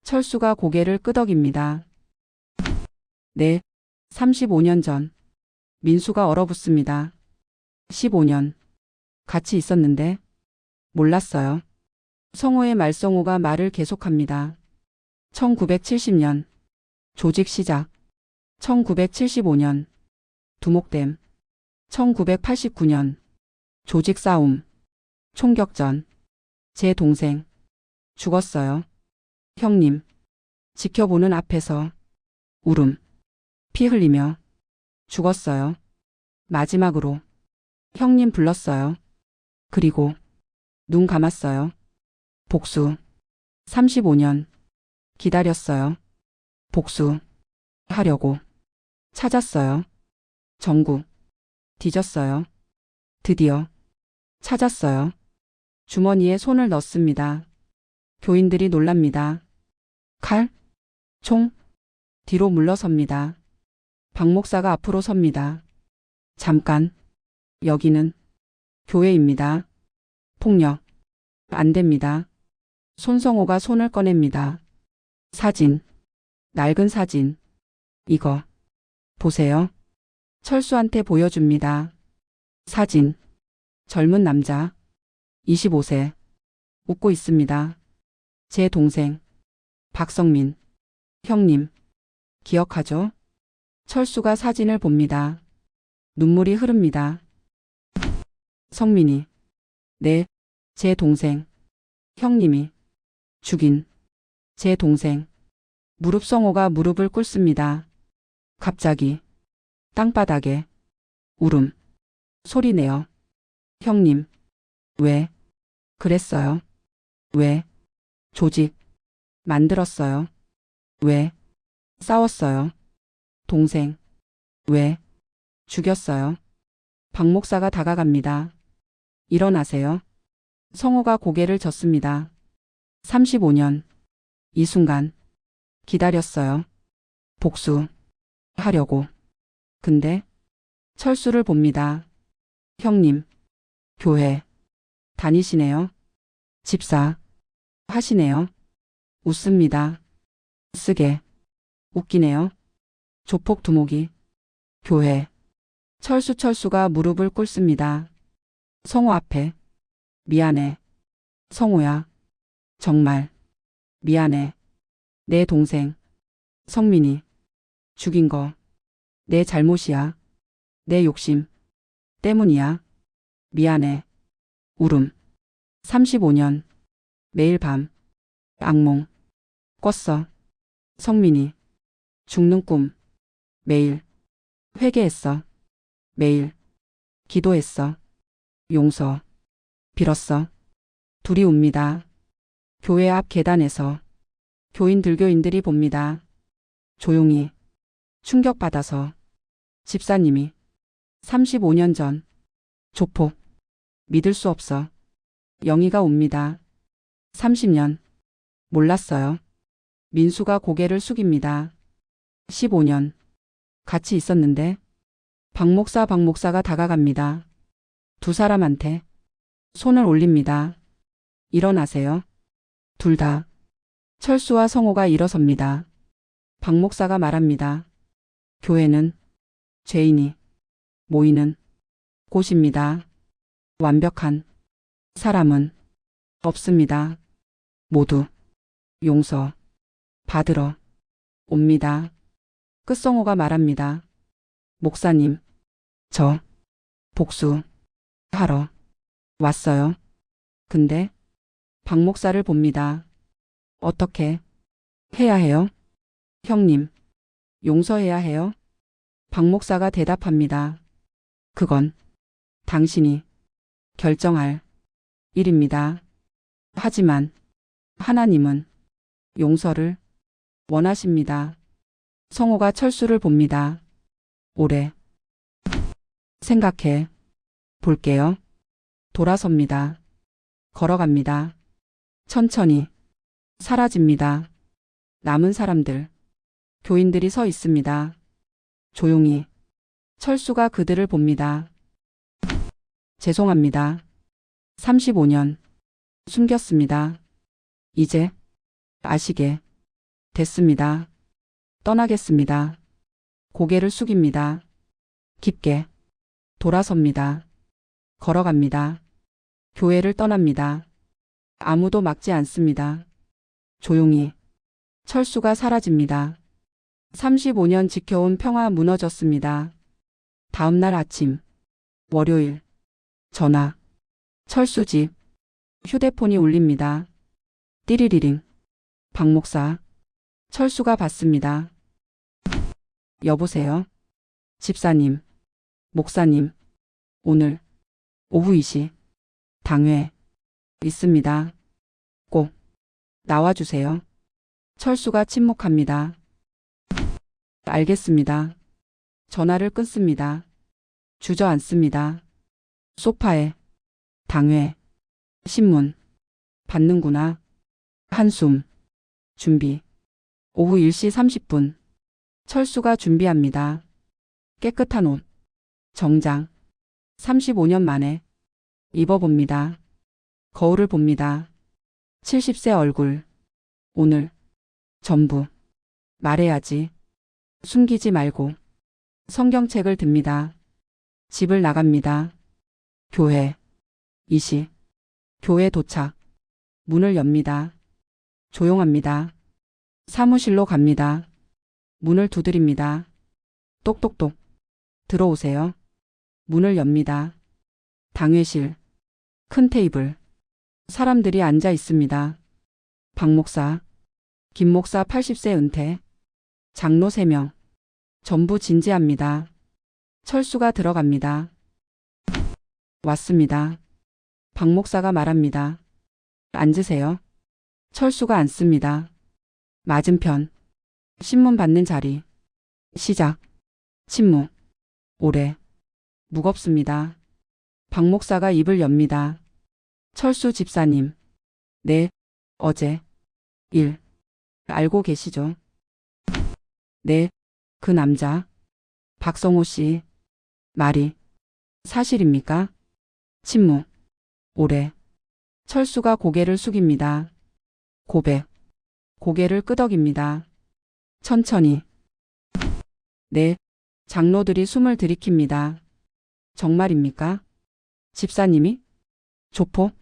[SPEAKER 1] 철수가 고개를 끄덕입니다. 네. 35년 전. 민수가 얼어붙습니다. 15년. 같이 있었는데. 몰랐어요. 성호의 말성호가 말을 계속합니다. 1970년. 조직 시작. 1975년. 두목됨. 1989년. 조직 싸움, 총격전. 제 동생 죽었어요. 형님 지켜보는 앞에서 울음, 피 흘리며 죽었어요. 마지막으로 형님 불렀어요. 그리고 눈 감았어요. 복수. 35년 기다렸어요. 복수하려고 찾았어요. 전국 뒤졌어요. 드디어 찾았어요. 주머니에 손을 넣습니다. 교인들이 놀랍니다. 칼, 총, 뒤로 물러섭니다. 박 목사가 앞으로 섭니다. 잠깐, 여기는 교회입니다. 폭력, 안 됩니다. 손성호가 손을 꺼냅니다. 사진, 낡은 사진. 이거, 보세요. 철수한테 보여줍니다. 사진, 젊은 남자, 25세, 웃고 있습니다. 제 동생, 박성민, 형님, 기억하죠? 철수가 사진을 봅니다. 눈물이 흐릅니다. 성민이, 네, 제 동생, 형님이 죽인 제 동생. 무릎 성호가 무릎을 꿇습니다. 갑자기 땅바닥에 울음, 소리내요. 형님, 왜 그랬어요? 왜 조직 만들었어요? 왜 싸웠어요? 동생, 왜 죽였어요? 박 목사가 다가갑니다. 일어나세요. 성호가 고개를 젓습니다. 35년. 이 순간 기다렸어요. 복수하려고. 근데 철수를 봅니다. 형님, 교회 다니시네요. 집사 하시네요. 웃습니다. 쓰게 웃기네요. 조폭 두목이. 교회. 철수가 무릎을 꿇습니다. 성호 앞에. 미안해. 성호야. 정말 미안해. 내 동생 성민이 죽인 거 내 잘못이야. 내 욕심 때문이야. 미안해. 울음. 35년. 매일 밤 악몽 꿨어. 성민이 죽는 꿈. 매일 회개했어. 매일 기도했어. 용서 빌었어. 둘이 웁니다. 교회 앞 계단에서 교인들이 봅니다. 조용히 충격받아서. 집사님이 35년 전 조폭 믿을 수 없어. 영희가 웁니다. 30년 몰랐어요. 민수가 고개를 숙입니다. 15년 같이 있었는데. 박 목사가 다가갑니다. 두 사람한테 손을 올립니다. 일어나세요. 둘 다. 철수와 성호가 일어섭니다. 박 목사가 말합니다. 교회는 죄인이 모이는 곳입니다. 완벽한 사람은 없습니다. 모두 용서 받으러 옵니다. 끝성호가 말합니다. 목사님, 저 복수하러 왔어요. 근데 박 목사를 봅니다. 어떻게 해야 해요? 형님, 용서해야 해요? 박 목사가 대답합니다. 그건 당신이 결정할 일입니다. 하지만 하나님은 용서를 원하십니다. 성호가 철수를 봅니다. 오래 생각해 볼게요. 돌아섭니다. 걸어갑니다. 천천히 사라집니다. 남은 사람들, 교인들이 서 있습니다. 조용히. 철수가 그들을 봅니다. 죄송합니다. 35년 숨겼습니다. 이제 아시게 됐습니다. 떠나겠습니다. 고개를 숙입니다. 깊게 돌아섭니다. 걸어갑니다. 교회를 떠납니다. 아무도 막지 않습니다. 조용히 철수가 사라집니다. 35년 지켜온 평화 무너졌습니다. 다음 날 아침, 월요일, 전화. 철수 집. 휴대폰이 울립니다. 띠리리링. 박 목사. 철수가 받습니다. 여보세요? 집사님. 목사님. 오늘 오후 2시 당회 있습니다. 꼭 나와주세요. 철수가 침묵합니다. 알겠습니다. 전화를 끊습니다. 주저앉습니다. 소파에. 당회. 신문. 받는구나. 한숨. 준비. 오후 1시 30분. 철수가 준비합니다. 깨끗한 옷. 정장. 35년 만에 입어봅니다. 거울을 봅니다. 70세 얼굴. 오늘 전부 말해야지. 숨기지 말고. 성경책을 듭니다. 집을 나갑니다. 교회. 이시. 교회 도착. 문을 엽니다. 조용합니다. 사무실로 갑니다. 문을 두드립니다. 똑똑똑. 들어오세요. 문을 엽니다. 당회실. 큰 테이블. 사람들이 앉아 있습니다. 박 목사. 김 목사 80세 은퇴. 장로 3명. 전부 진지합니다. 철수가 들어갑니다. 왔습니다. 박 목사가 말합니다. 앉으세요. 철수가 앉습니다. 맞은편. 신문 받는 자리. 시작. 침묵. 오래. 무겁습니다. 박 목사가 입을 엽니다. 철수 집사님. 네. 어제. 일. 알고 계시죠? 네. 그 남자. 박성호 씨. 말이 사실입니까? 침묵. 오래. 철수가 고개를 숙입니다. 고백. 고개를 끄덕입니다. 천천히. 네. 장로들이 숨을 들이킵니다. 정말입니까? 집사님이? 조폭?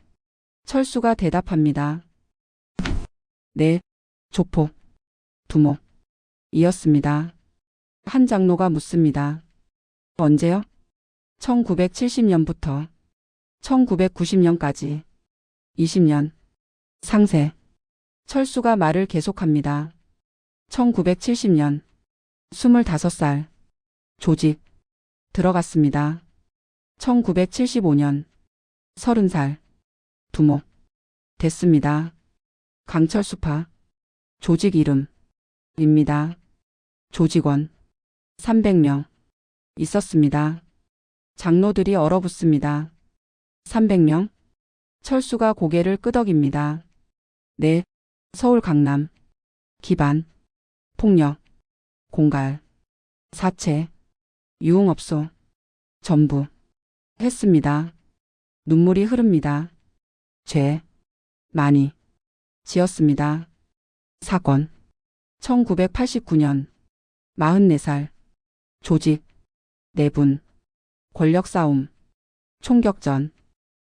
[SPEAKER 1] 철수가 대답합니다. 네. 조폭. 두목. 이었습니다. 한 장로가 묻습니다. 언제요? 1970년부터 1990년까지 20년. 상세. 철수가 말을 계속합니다. 1970년. 25살. 조직. 들어갔습니다. 1975년. 30살. 두목. 됐습니다. 강철수파. 조직 이름. 입니다. 조직원. 300명. 있었습니다. 장로들이 얼어붙습니다. 300명? 철수가 고개를 끄덕입니다. 네. 서울 강남. 기반. 폭력. 공갈. 사채. 유흥업소. 전부. 했습니다. 눈물이 흐릅니다. 죄. 많이. 지었습니다. 사건. 1989년. 44살. 조직. 내분. 권력 싸움. 총격전.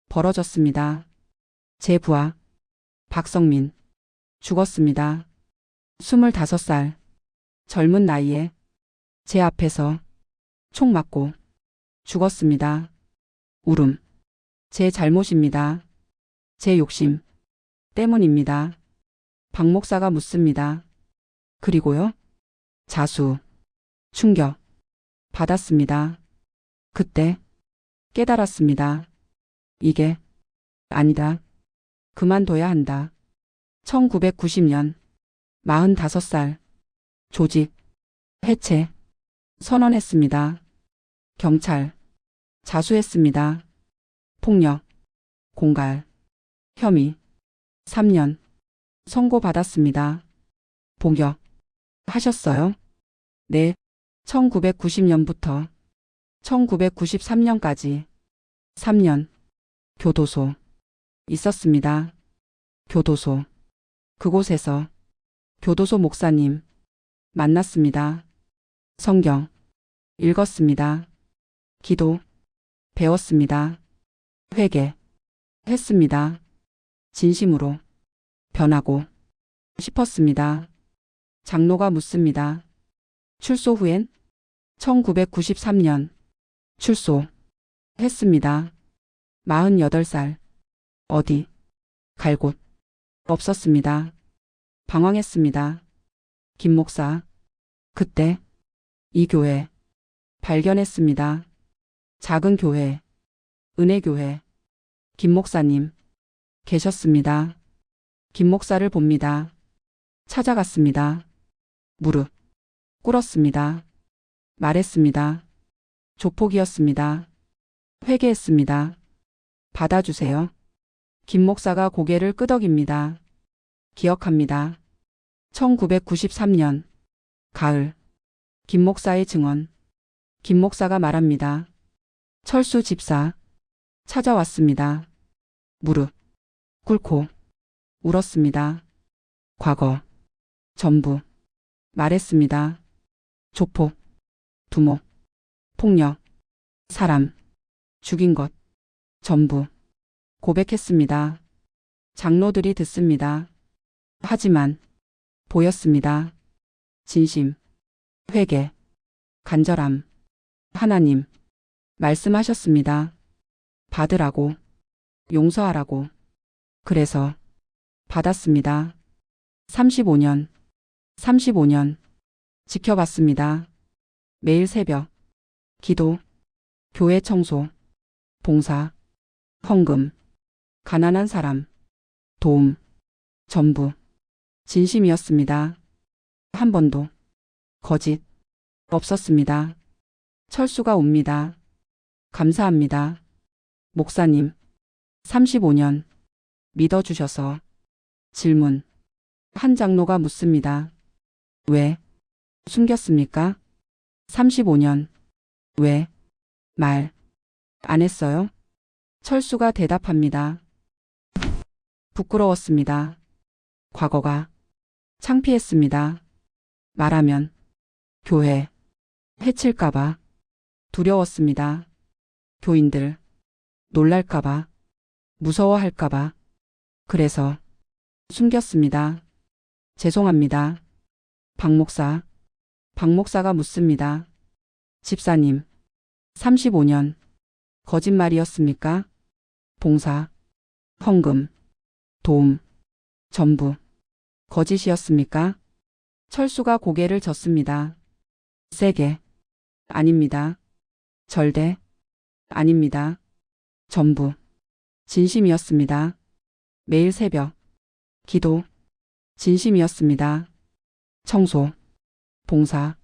[SPEAKER 1] 벌어졌습니다. 제 부하. 박성민. 죽었습니다. 25살. 젊은 나이에 제 앞에서 총 맞고 죽었습니다. 울음. 제 잘못입니다. 제 욕심 때문입니다. 박 목사가 묻습니다. 그리고요? 자수. 충격. 받았습니다. 그때 깨달았습니다. 이게 아니다. 그만둬야 한다. 1990년. 45살. 조직. 해체. 선언했습니다. 경찰. 자수했습니다. 폭력. 공갈. 혐의. 3년. 선고받았습니다. 복역. 하셨어요? 네. 1990년부터 1993년까지 3년. 교도소. 있었습니다. 교도소. 그곳에서 교도소 목사님 만났습니다. 성경 읽었습니다. 기도 배웠습니다. 회개 했습니다. 진심으로 변하고 싶었습니다. 장로가 묻습니다. 출소 후엔? 1993년 출소 했습니다. 48살. 어디 갈 곳 없었습니다. 방황했습니다. 김 목사. 그때 이 교회 발견했습니다. 작은 교회, 은혜교회. 김 목사님 계셨습니다. 김 목사를 봅니다. 찾아갔습니다. 무릎 꿇었습니다. 말했습니다. 조폭이었습니다. 회개했습니다. 받아주세요. 김 목사가 고개를 끄덕입니다. 기억합니다. 1993년 가을. 김 목사의 증언. 김 목사가 말합니다. 철수 집사 찾아왔습니다. 무릎 꿇고 울었습니다. 과거 전부 말했습니다. 조폭, 두목, 폭력, 사람 죽인 것 전부 고백했습니다. 장로들이 듣습니다. 하지만 보였습니다. 진심, 회개, 간절함. 하나님 말씀하셨습니다. 받으라고, 용서하라고. 그래서 받았습니다. 35년 지켜봤습니다. 매일 새벽 기도, 교회 청소, 봉사, 헌금, 가난한 사람 도움, 전부 진심이었습니다. 한 번도 거짓 없었습니다. 철수가 옵니다. 감사합니다. 목사님, 35년 믿어주셔서. 질문. 한 장로가 묻습니다. 왜 숨겼습니까? 35년 왜 말 안 했어요? 철수가 대답합니다. 부끄러웠습니다. 과거가 창피했습니다. 말하면 교회 해칠까봐 두려웠습니다. 교인들 놀랄까봐 무서워할까봐. 그래서 숨겼습니다. 죄송합니다. 박 목사가 묻습니다. 집사님, 35년 거짓말이었습니까? 봉사, 헌금, 도움, 전부 거짓이었습니까? 철수가 고개를 젓습니다. 세게. 아닙니다. 절대. 아닙니다. 전부 진심이었습니다. 매일 새벽 기도, 진심이었습니다. 청소, 봉사,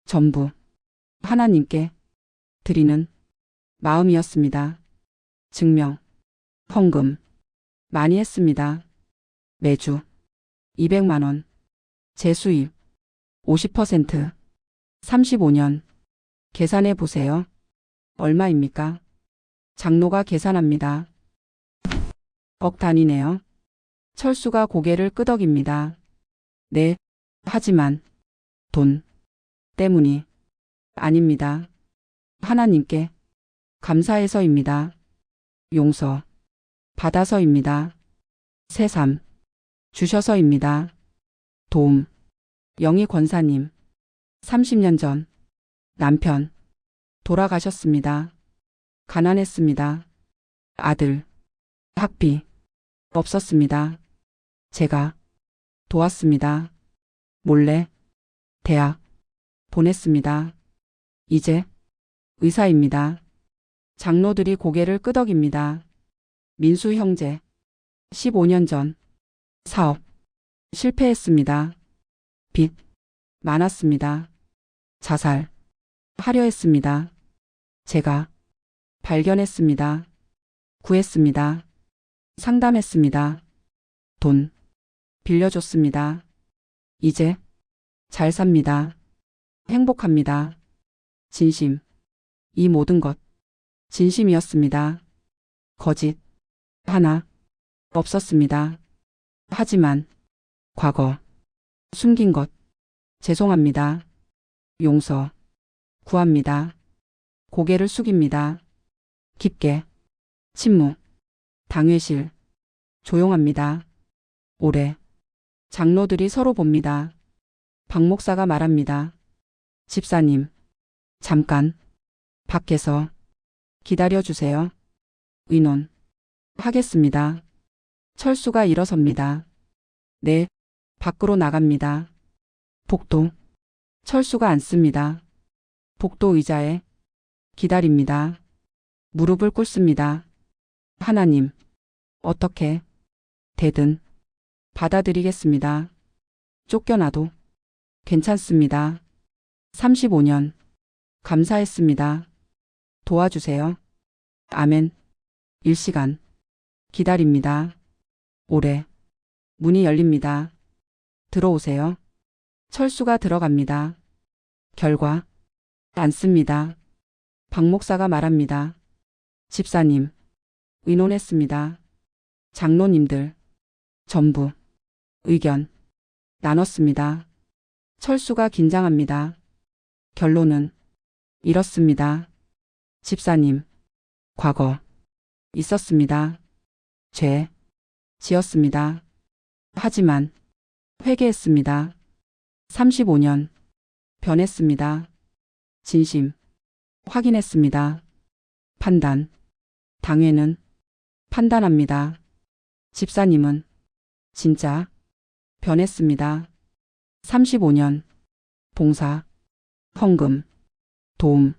[SPEAKER 1] 전부 하나님께 드리는 마음이었습니다. 증명, 헌금 많이 했습니다. 매주 200만 원, 제 수입 50%, 35년 계산해 보세요. 얼마입니까? 장로가 계산합니다. 억 단위네요. 철수가 고개를 끄덕입니다. 네, 하지만 돈 때문이 아닙니다. 하나님께 감사해서입니다. 용서 받아서입니다. 새삼 주셔서입니다. 도움. 영희 권사님. 30년 전 남편 돌아가셨습니다. 가난했습니다. 아들 학비 없었습니다. 제가 도왔습니다. 몰래 대학 보냈습니다. 이제 의사입니다. 장로들이 고개를 끄덕입니다. 민수 형제. 15년 전 사업 실패했습니다. 빚 많았습니다. 자살 하려 했습니다. 제가 발견했습니다. 구했습니다. 상담했습니다. 돈 빌려줬습니다. 이제 잘 삽니다. 행복합니다. 진심. 이 모든 것 진심이었습니다. 거짓 하나 없었습니다. 하지만 과거 숨긴 것 죄송합니다. 용서 구합니다. 고개를 숙입니다. 깊게 침묵. 당회실 조용합니다. 오래. 장로들이 서로 봅니다. 박 목사가 말합니다. 집사님, 잠깐 밖에서 기다려 주세요. 의논. 하겠습니다. 철수가 일어섭니다. 네. 밖으로 나갑니다. 복도. 철수가 앉습니다. 복도 의자에 기다립니다. 무릎을 꿇습니다. 하나님, 어떻게 되든 받아들이겠습니다. 쫓겨나도 괜찮습니다. 35년 감사했습니다. 도와주세요. 아멘. 1시간 기다립니다. 오래. 문이 열립니다. 들어오세요. 철수가 들어갑니다. 결과 않습니다. 박 목사가 말합니다. 집사님, 의논했습니다. 장로님들 전부 의견 나눴습니다. 철수가 긴장합니다. 결론은 이렇습니다. 집사님, 과거 있었습니다. 죄 지었습니다. 하지만 회개했습니다. 35년 변했습니다. 진심 확인했습니다. 판단 당회는 판단합니다. 집사님은 진짜 변했습니다. 35년 봉사, 헌금, 도움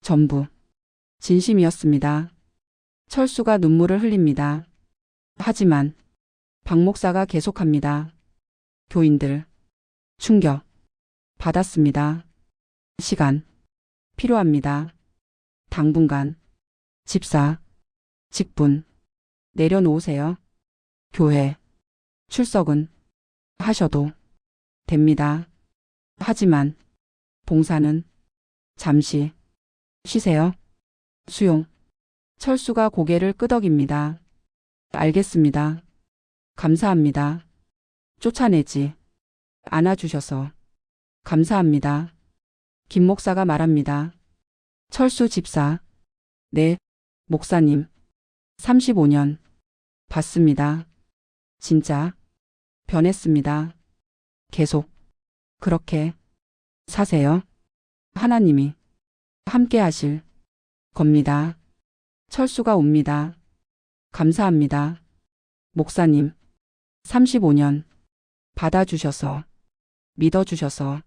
[SPEAKER 1] 전부 진심이었습니다. 철수가 눈물을 흘립니다. 하지만 박 목사가 계속합니다. 교인들 충격 받았습니다. 시간 필요합니다. 당분간 집사 직분 내려놓으세요. 교회 출석은 하셔도 됩니다. 하지만 봉사는 잠시 쉬세요. 수용. 철수가 고개를 끄덕입니다. 알겠습니다. 감사합니다. 쫓아내지 않아주셔서 감사합니다. 김 목사가 말합니다. 철수 집사. 네, 목사님. 35년 봤습니다. 진짜 변했습니다. 계속 그렇게 사세요. 하나님이 함께 하실 겁니다. 철수가 옵니다. 감사합니다. 목사님, 35년 받아주셔서 믿어주셔서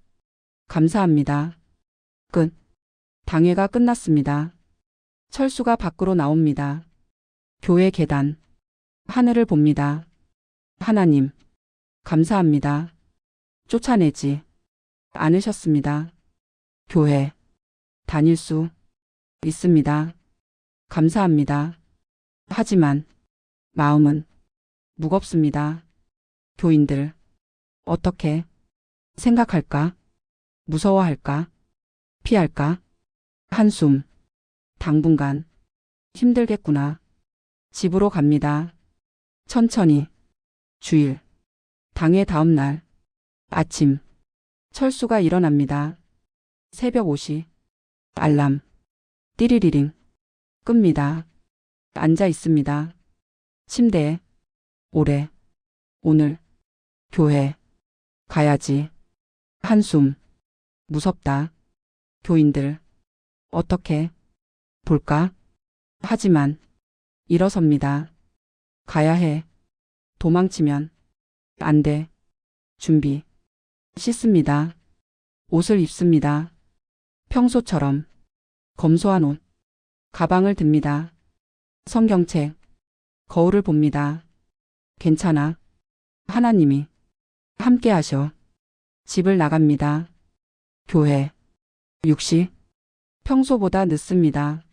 [SPEAKER 1] 감사합니다. 끝. 당회가 끝났습니다. 철수가 밖으로 나옵니다. 교회 계단. 하늘을 봅니다. 하나님, 감사합니다. 쫓아내지 않으셨습니다. 교회 다닐 수 있습니다. 감사합니다. 하지만 마음은 무겁습니다. 교인들 어떻게 생각할까? 무서워할까? 피할까? 한숨. 당분간 힘들겠구나. 집으로 갑니다. 천천히. 주일. 당회 다음 날. 아침. 철수가 일어납니다. 새벽 5시. 알람. 띠리리링. 끕니다. 앉아 있습니다. 침대에. 오래. 오늘. 교회. 가야지. 한숨. 무섭다. 교인들. 어떻게 볼까? 하지만 일어섭니다. 가야 해. 도망치면 안 돼. 준비. 씻습니다. 옷을 입습니다. 평소처럼 검소한 옷. 가방을 듭니다. 성경책. 거울을 봅니다. 괜찮아. 하나님이 함께 하셔. 집을 나갑니다. 교회. 6시. 평소보다 늦습니다.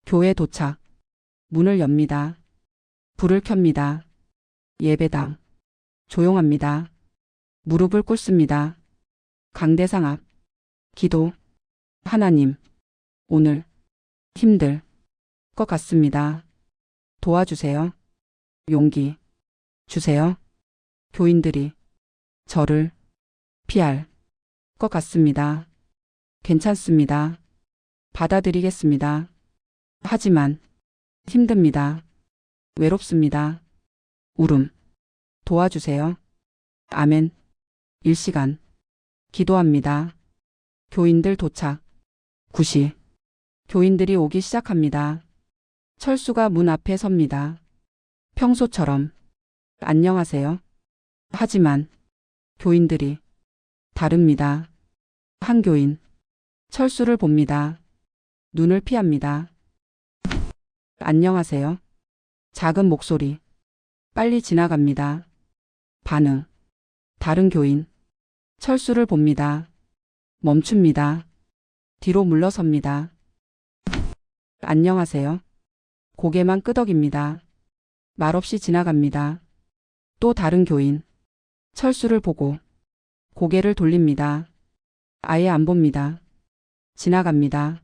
[SPEAKER 1] 교회 도착. 문을 엽니다. 불을 켭니다. 예배당. 조용합니다. 무릎을 꿇습니다. 강대상 앞. 기도. 하나님, 오늘 힘들 것 같습니다. 도와주세요. 용기 주세요. 교인들이 저를 피할 것 같습니다. 괜찮습니다. 받아들이겠습니다. 하지만 힘듭니다. 외롭습니다. 울음. 도와주세요. 아멘. 1시간. 기도합니다. 교인들 도착. 9시. 교인들이 오기 시작합니다. 철수가 문 앞에 섭니다. 평소처럼 안녕하세요. 하지만 교인들이 다릅니다. 한 교인 철수를 봅니다. 눈을 피합니다. 안녕하세요. 작은 목소리 빨리 지나갑니다. 반응 다른 교인 철수를 봅니다. 멈춥니다. 뒤로 물러섭니다. 안녕하세요. 고개만 끄덕입니다. 말없이 지나갑니다. 또 다른 교인 철수를 보고 고개를 돌립니다. 아예 안 봅니다. 지나갑니다.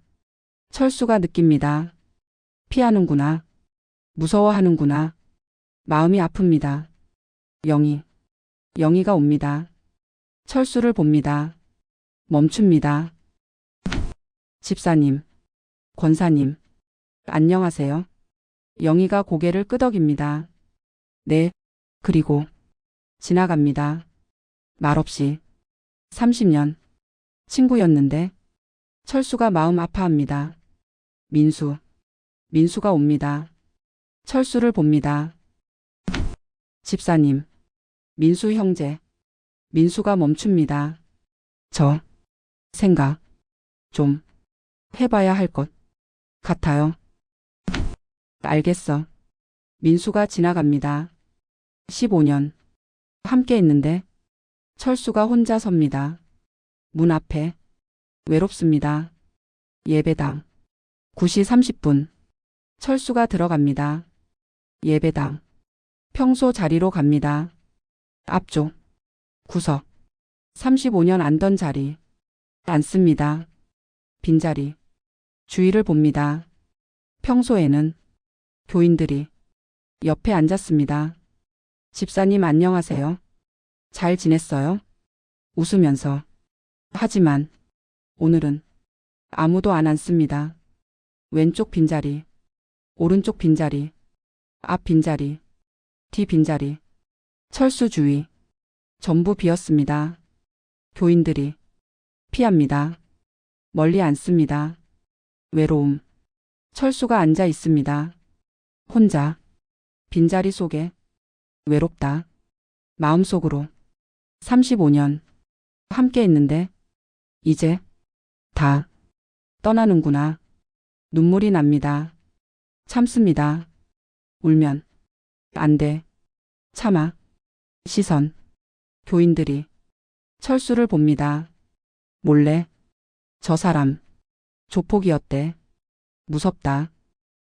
[SPEAKER 1] 철수가 느낍니다. 피하는구나. 무서워하는구나. 마음이 아픕니다. 영희가 옵니다. 철수를 봅니다. 멈춥니다. 집사님, 권사님, 안녕하세요. 영희가 고개를 끄덕입니다. 네, 그리고 지나갑니다. 말없이 30년 친구였는데 철수가 마음 아파합니다. 민수가 옵니다. 철수를 봅니다. 집사님, 민수 형제. 민수가 멈춥니다. 저 생각 좀 해봐야 할 것 같아요. 알겠어. 민수가 지나갑니다. 15년 함께 있는데 철수가 혼자 섭니다. 문 앞에 외롭습니다. 예배당 9시 30분 철수가 들어갑니다. 예배당 평소 자리로 갑니다. 앞쪽 구석 35년 앉던 자리 앉습니다. 빈자리 주위를 봅니다. 평소에는 교인들이 옆에 앉았습니다. 집사님 안녕하세요. 잘 지냈어요? 웃으면서. 하지만 오늘은 아무도 안 앉습니다. 왼쪽 빈자리, 오른쪽 빈자리, 앞 빈자리, 뒤 빈자리, 철수 주위 전부 비었습니다. 교인들이 피합니다. 멀리 앉습니다. 외로움. 철수가 앉아 있습니다. 혼자 빈자리 속에 외롭다. 마음속으로 35년 함께 있는데 이제 다 떠나는구나. 눈물이 납니다. 참습니다. 울면 안 돼. 참아. 시선. 교인들이 철수를 봅니다. 몰래. 저 사람 조폭이었대. 무섭다.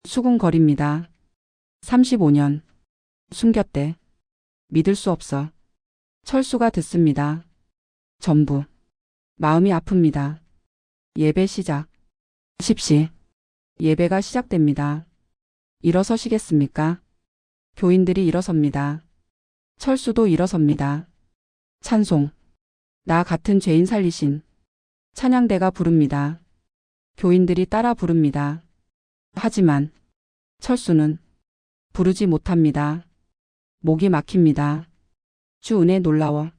[SPEAKER 1] 수군거립니다. 35년 숨겼대. 믿을 수 없어. 철수가 듣습니다. 전부 마음이 아픕니다. 예배 시작. 10시 예배가 시작됩니다. 일어서시겠습니까? 교인들이 일어섭니다. 철수도 일어섭니다. 찬송. 나 같은 죄인 살리신. 찬양대가 부릅니다. 교인들이 따라 부릅니다. 하지만 철수는 부르지 못합니다. 목이 막힙니다. 주 은혜 놀라워.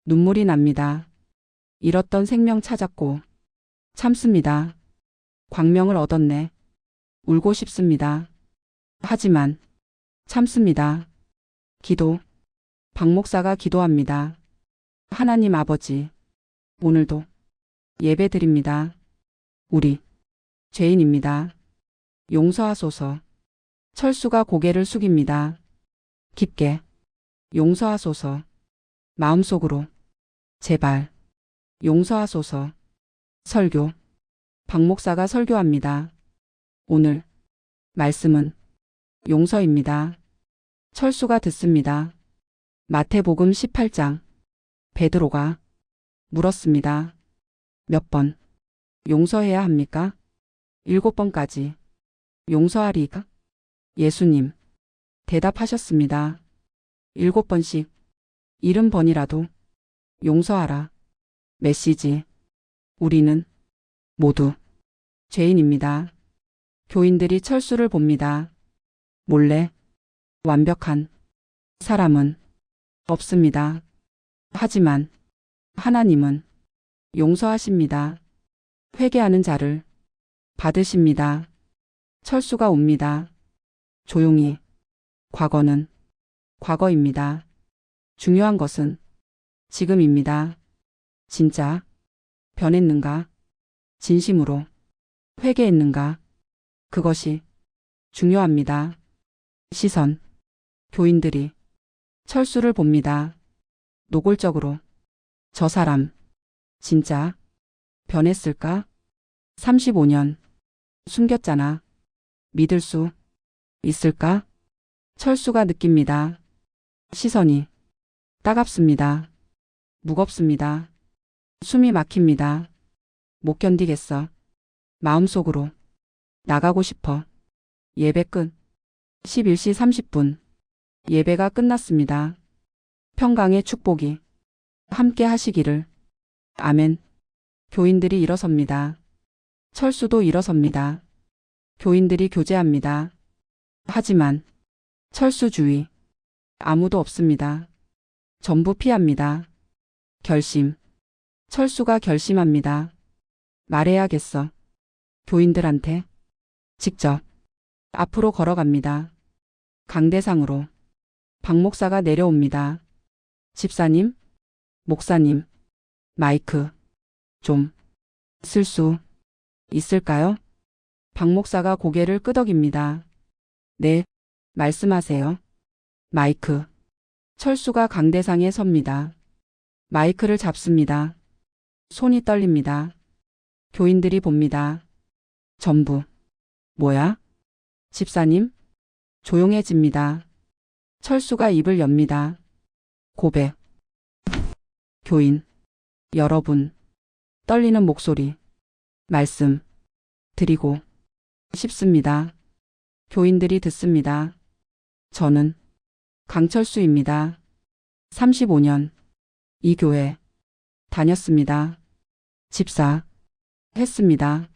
[SPEAKER 1] 눈물이 납니다. 잃었던 생명 찾았고 참습니다. 광명을 얻었네. 울고 싶습니다. 하지만 참습니다. 기도. 박 목사가 기도합니다. 하나님 아버지, 오늘도 예배 드립니다. 우리 죄인입니다. 용서하소서. 철수가 고개를 숙입니다. 깊게 용서하소서. 마음속으로 제발 용서하소서. 설교. 박 목사가 설교합니다. 오늘 말씀은 용서입니다. 철수가 듣습니다. 마태복음 18장. 베드로가 물었습니다. 몇 번 용서해야 합니까? 7번까지 용서하리까? 예수님 대답하셨습니다. 7번씩 70번이라도 용서하라. 메시지. 우리는 모두 죄인입니다. 교인들이 철수를 봅니다. 몰래. 완벽한 사람은 없습니다. 하지만 하나님은 용서하십니다. 회개하는 자를 받으십니다. 철수가 웁니다. 조용히. 과거는 과거입니다. 중요한 것은 지금입니다. 진짜 변했는가? 진심으로 회개했는가? 그것이 중요합니다. 시선. 교인들이 철수를 봅니다. 노골적으로. 저 사람 진짜 변했을까? 35년 숨겼잖아. 믿을 수 있을까? 철수가 느낍니다. 시선이 따갑습니다. 무겁습니다. 숨이 막힙니다. 못 견디겠어. 마음속으로 나가고 싶어. 예배 끝. 11시 30분. 예배가 끝났습니다. 평강의 축복이 함께 하시기를. 아멘. 교인들이 일어섭니다. 철수도 일어섭니다. 교인들이 교제합니다. 하지만 철수 주위 아무도 없습니다. 전부 피합니다. 결심. 철수가 결심합니다. 말해야겠어. 교인들한테. 직접. 앞으로 걸어갑니다. 강대상으로. 박 목사가 내려옵니다. 집사님, 목사님, 마이크 좀 쓸 수 있을까요? 박 목사가 고개를 끄덕입니다. 네, 말씀하세요. 마이크. 철수가 강대상에 섭니다. 마이크를 잡습니다. 손이 떨립니다. 교인들이 봅니다. 전부. 뭐야? 집사님? 조용해집니다. 철수가 입을 엽니다. 고백. 교인. 여러분. 떨리는 목소리. 말씀. 드리고 싶습니다. 교인들이 듣습니다. 저는 강철수입니다. 35년. 이 교회 다녔습니다. 집사 했습니다.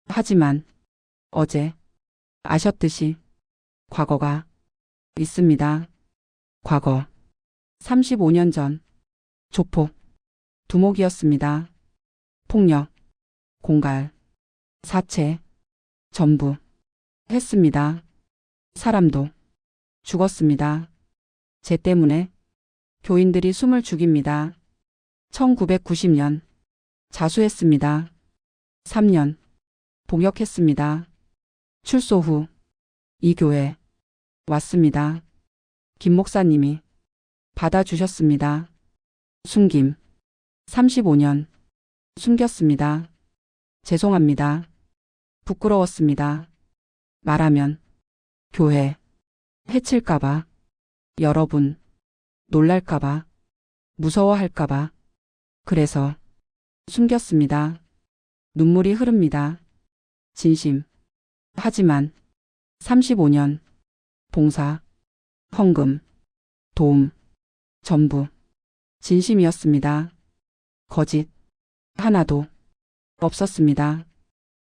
[SPEAKER 1] 하지만 어제 아셨듯이 과거가 있습니다. 과거. 35년 전 조폭 두목이었습니다. 폭력, 공갈, 사체 전부 했습니다. 사람도 죽었습니다. 제 때문에 교인들이 숨을 죽입니다. 1990년 자수했습니다. 3년 복역했습니다. 출소 후 이 교회 왔습니다. 김 목사님이 받아주셨습니다. 숨김. 35년 숨겼습니다. 죄송합니다. 부끄러웠습니다. 말하면 교회 해칠까봐, 여러분 놀랄까봐, 무서워할까봐, 그래서 숨겼습니다. 눈물이 흐릅니다. 진심. 하지만 35년 봉사, 헌금, 도움 전부 진심이었습니다. 거짓 하나도 없었습니다.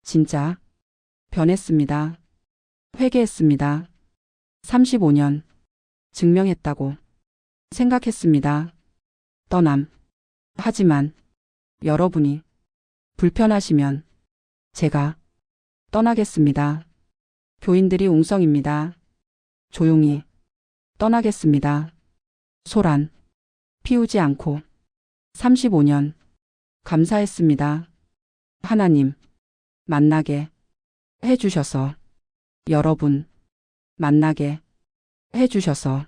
[SPEAKER 1] 진짜 변했습니다. 회개했습니다. 35년 증명했다고 생각했습니다. 떠남. 하지만 여러분이 불편하시면 제가 떠나겠습니다. 교인들이 웅성입니다. 조용히 떠나겠습니다. 소란 피우지 않고 35년 감사했습니다. 하나님 만나게 해주셔서, 여러분 만나게 해주셔서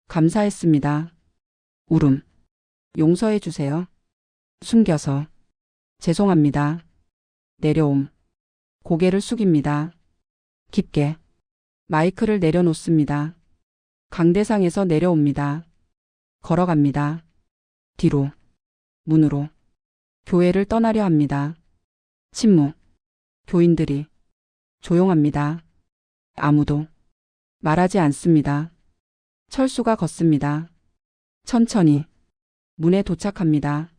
[SPEAKER 1] 감사했습니다. 울음. 용서해 주세요. 숨겨서 죄송합니다. 내려옴. 고개를 숙입니다. 깊게. 마이크를 내려놓습니다. 강대상에서 내려옵니다. 걸어갑니다. 뒤로. 문으로. 교회를 떠나려 합니다. 침묵. 교인들이 조용합니다. 아무도 말하지 않습니다. 철수가 걷습니다. 천천히 문에 도착합니다.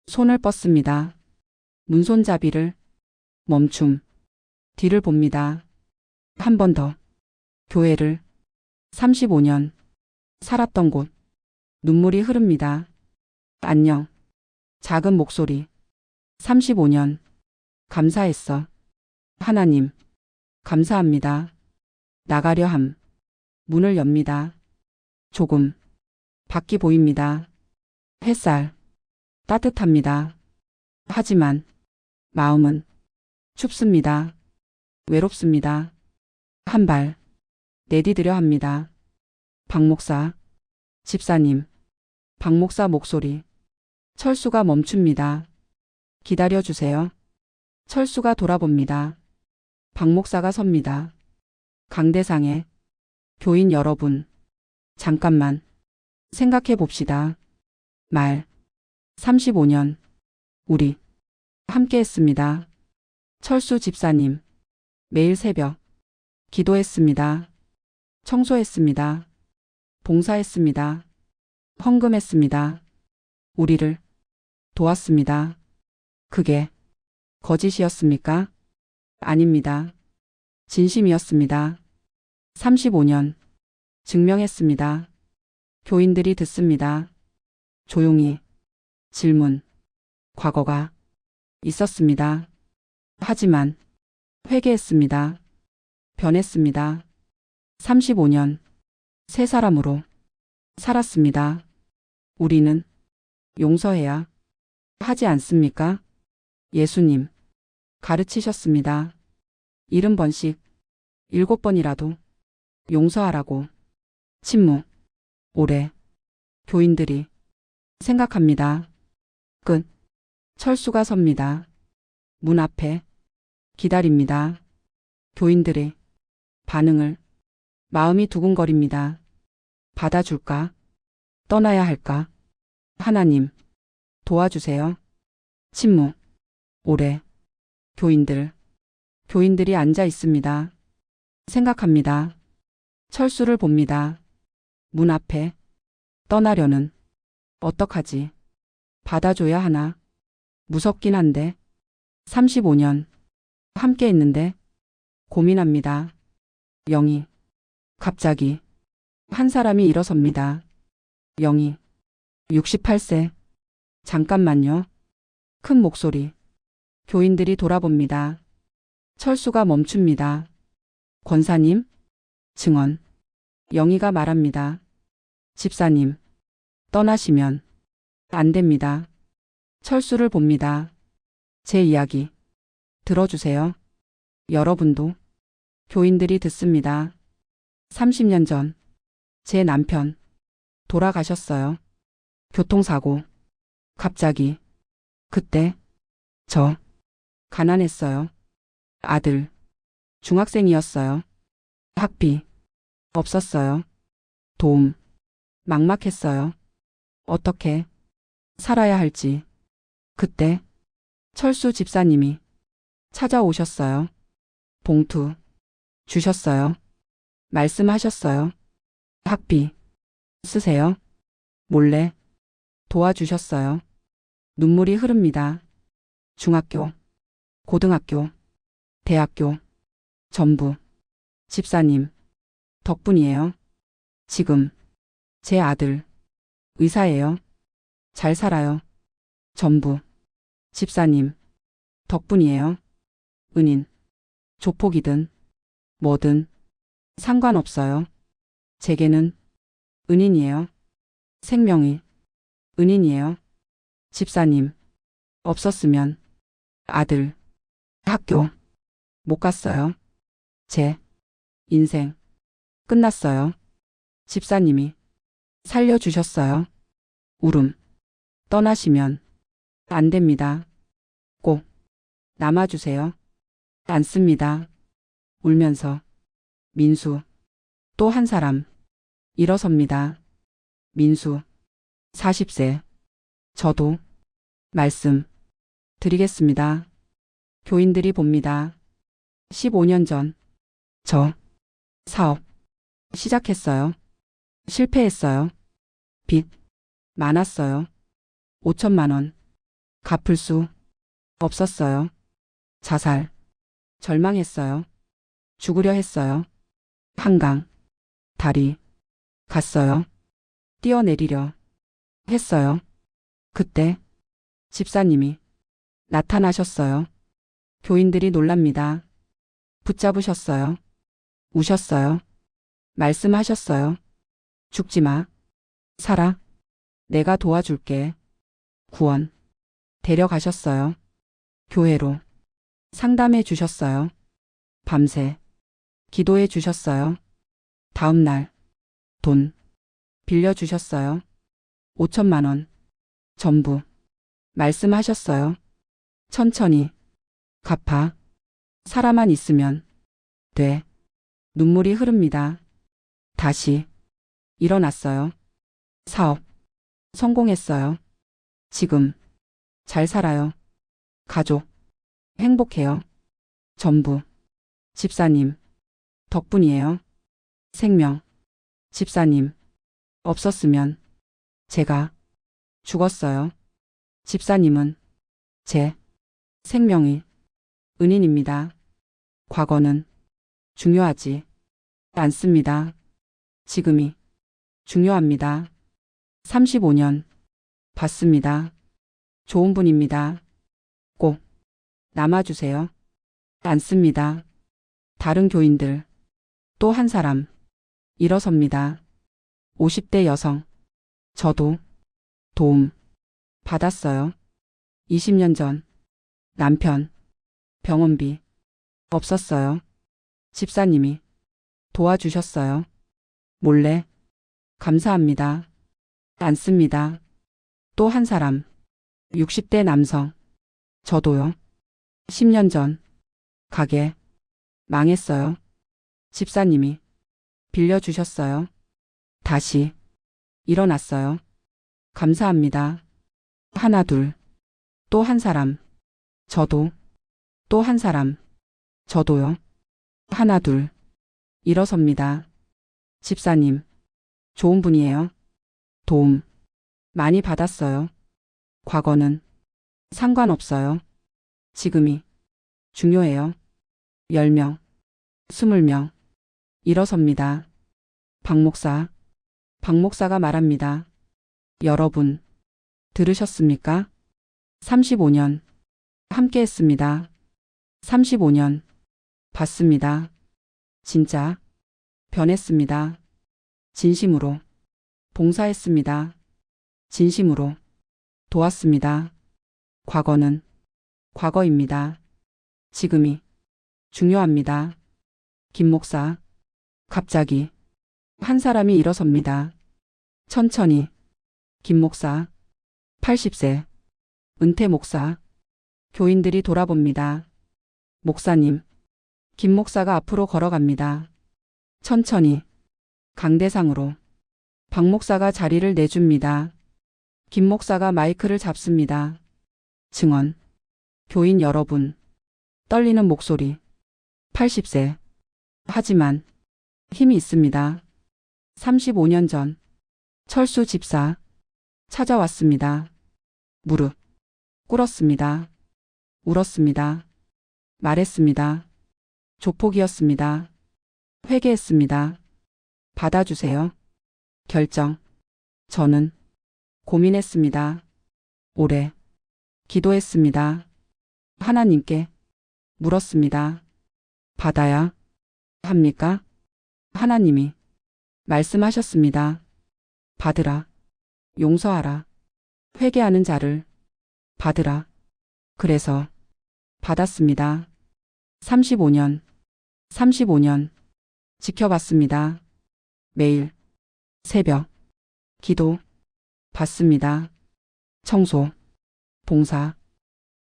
[SPEAKER 1] 손을 뻗습니다. 문손잡이를 멈춤. 뒤를 봅니다. 한 번 더. 교회를 35년 살았던 곳. 눈물이 흐릅니다. 안녕. 작은 목소리. 35년 감사했어. 하나님. 감사합니다. 나가려 함. 문을 엽니다. 조금. 밖이 보입니다. 햇살. 따뜻합니다. 하지만 마음은 춥습니다. 외롭습니다. 한 발 내디디려 합니다. 박 목사, 집사님. 박 목사 목소리. 철수가 멈춥니다. 기다려주세요. 철수가 돌아봅니다. 박 목사가 섭니다. 강대상에. 교인 여러분. 잠깐만. 생각해 봅시다. 말. 35년. 우리. 함께 했습니다. 철수 집사님. 매일 새벽. 기도했습니다. 청소했습니다. 봉사했습니다. 헌금했습니다. 우리를 도왔습니다. 그게 거짓이었습니까? 아닙니다. 진심이었습니다. 35년. 증명했습니다. 교인들이 듣습니다. 조용히. 질문. 과거가 있었습니다. 하지만 회개했습니다. 변했습니다. 35년. 새 사람으로 살았습니다. 우리는 용서해야 하지 않습니까? 예수님 가르치셨습니다. 70번씩 7번이라도 용서하라고. 침묵. 오래. 교인들이 생각합니다. 끝. 철수가 섭니다. 문 앞에 기다립니다. 교인들의 반응을. 마음이 두근거립니다. 받아줄까? 떠나야 할까? 하나님, 도와주세요. 침묵. 오래. 교인들이 앉아 있습니다. 생각합니다. 철수를 봅니다. 문 앞에. 떠나려는. 어떡하지? 받아줘야 하나? 무섭긴 한데. 35년. 함께 있는데. 고민합니다. 영희. 갑자기. 한 사람이 일어섭니다. 영희. 68세. 잠깐만요. 큰 목소리. 교인들이 돌아봅니다. 철수가 멈춥니다. 권사님? 증언. 영희가 말합니다. 집사님. 떠나시면 안 됩니다. 철수를 봅니다. 제 이야기 들어주세요. 여러분도. 교인들이 듣습니다. 30년 전 제 남편 돌아가셨어요. 교통사고. 갑자기. 그때 저 가난했어요. 아들 중학생이었어요. 학비 없었어요. 도움 막막했어요. 어떻게 살아야 할지. 그때 철수 집사님이 찾아오셨어요. 봉투 주셨어요. 말씀하셨어요. 학비 쓰세요. 몰래 도와주셨어요. 눈물이 흐릅니다. 중학교, 고등학교, 대학교, 전부 집사님 덕분이에요. 지금 제 아들 의사예요. 잘 살아요. 전부 집사님 덕분이에요. 은인, 조폭이든 뭐든 상관없어요. 제게는 은인이에요. 생명이 은인이에요. 집사님 없었으면 아들 학교 못 갔어요. 제 인생 끝났어요. 집사님이 살려주셨어요. 울음. 떠나시면 안 됩니다. 꼭 남아주세요. 않습니다. 울면서 민수. 또 한 사람 일어섭니다. 민수 40세. 저도 말씀 드리겠습니다. 교인들이 봅니다. 15년 전 저 사업 시작했어요. 실패했어요. 빚 많았어요. 5천만 원 갚을 수 없었어요. 자살 절망했어요. 죽으려 했어요. 한강 다리 갔어요. 뛰어내리려 했어요. 그때 집사님이 나타나셨어요. 교인들이 놀랍니다. 붙잡으셨어요. 우셨어요. 말씀하셨어요. 죽지 마. 살아. 내가 도와줄게. 구원. 데려가셨어요. 교회로. 상담해 주셨어요. 밤새. 기도해 주셨어요. 다음 날. 돈. 빌려주셨어요. 5천만 원. 전부. 말씀하셨어요. 천천히. 갚아. 살아만 있으면 돼. 눈물이 흐릅니다. 다시. 일어났어요. 사업. 성공했어요. 지금. 잘 살아요. 가족. 행복해요. 전부. 집사님. 덕분이에요. 생명. 집사님. 없었으면 제가 죽었어요. 집사님은 제 생명의 은인입니다. 과거는 중요하지 않습니다. 지금이 중요합니다. 35년 봤습니다. 좋은 분입니다. 꼭 남아주세요. 않습니다. 다른 교인들 또 한 사람 일어섭니다. 50대 여성. 저도 도움 받았어요. 20년 전 남편 병원비 없었어요. 집사님이 도와주셨어요. 몰래 감사합니다. 않습니다. 또 한 사람 60대 남성. 저도요. 10년 전 가게 망했어요. 집사님이 빌려주셨어요. 다시 일어났어요. 감사합니다. 하나 둘. 또 한 사람. 저도. 또 한 사람. 저도요. 하나 둘. 일어섭니다. 집사님. 좋은 분이에요. 도움 많이 받았어요. 과거는 상관없어요. 지금이 중요해요. 10명. 20명. 일어섭니다. 박 목사가 말합니다. 여러분, 들으셨습니까? 35년 함께 했습니다. 35년 봤습니다. 진짜 변했습니다. 진심으로 봉사했습니다. 진심으로 도왔습니다. 과거는 과거입니다. 지금이 중요합니다. 김 목사. 갑자기 한 사람이 일어섭니다. 천천히. 김 목사. 80세. 은퇴 목사. 교인들이 돌아봅니다. 목사님. 김 목사가 앞으로 걸어갑니다. 천천히. 강대상으로. 박 목사가 자리를 내줍니다. 김 목사가 마이크를 잡습니다. 증언. 교인 여러분. 떨리는 목소리. 80세. 하지만 힘이 있습니다. 35년 전 철수 집사 찾아왔습니다. 무릎 꿇었습니다. 울었습니다. 말했습니다. 조폭이었습니다. 회개했습니다. 받아주세요. 결정. 저는 고민했습니다. 오래 기도했습니다. 하나님께 물었습니다. 받아야 합니까? 하나님이 말씀하셨습니다. 받으라. 용서하라. 회개하는 자를 받으라. 그래서 받았습니다. 35년 지켜봤습니다. 매일 새벽 기도 받습니다. 청소 봉사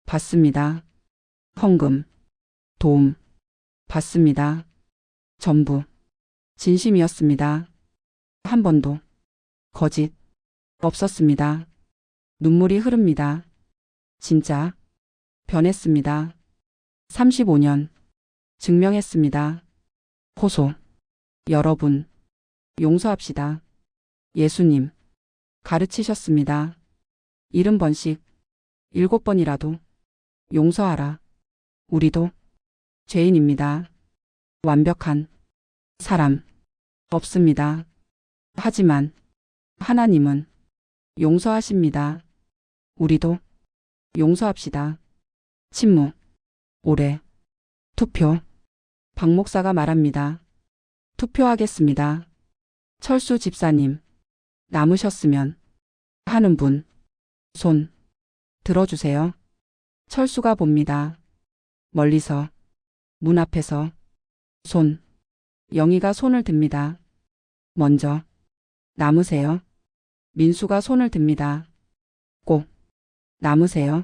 [SPEAKER 1] 받습니다. 헌금 도움 받습니다. 전부 진심이었습니다. 한 번도 거짓 없었습니다. 눈물이 흐릅니다. 진짜 변했습니다. 35년 증명했습니다. 호소. 여러분 용서합시다. 예수님 가르치셨습니다. 70번씩 7번이라도 용서하라. 우리도 죄인입니다. 완벽한 사람 없습니다. 하지만 하나님은 용서하십니다. 우리도 용서합시다. 침묵. 오래. 투표. 박 목사가 말합니다. 투표하겠습니다. 철수 집사님, 남으셨으면 하는 분, 손 들어주세요. 철수가 봅니다. 멀리서, 문 앞에서, 손, 영희가 손을 듭니다. 먼저, 남으세요. 민수가 손을 듭니다. 꼭, 남으세요.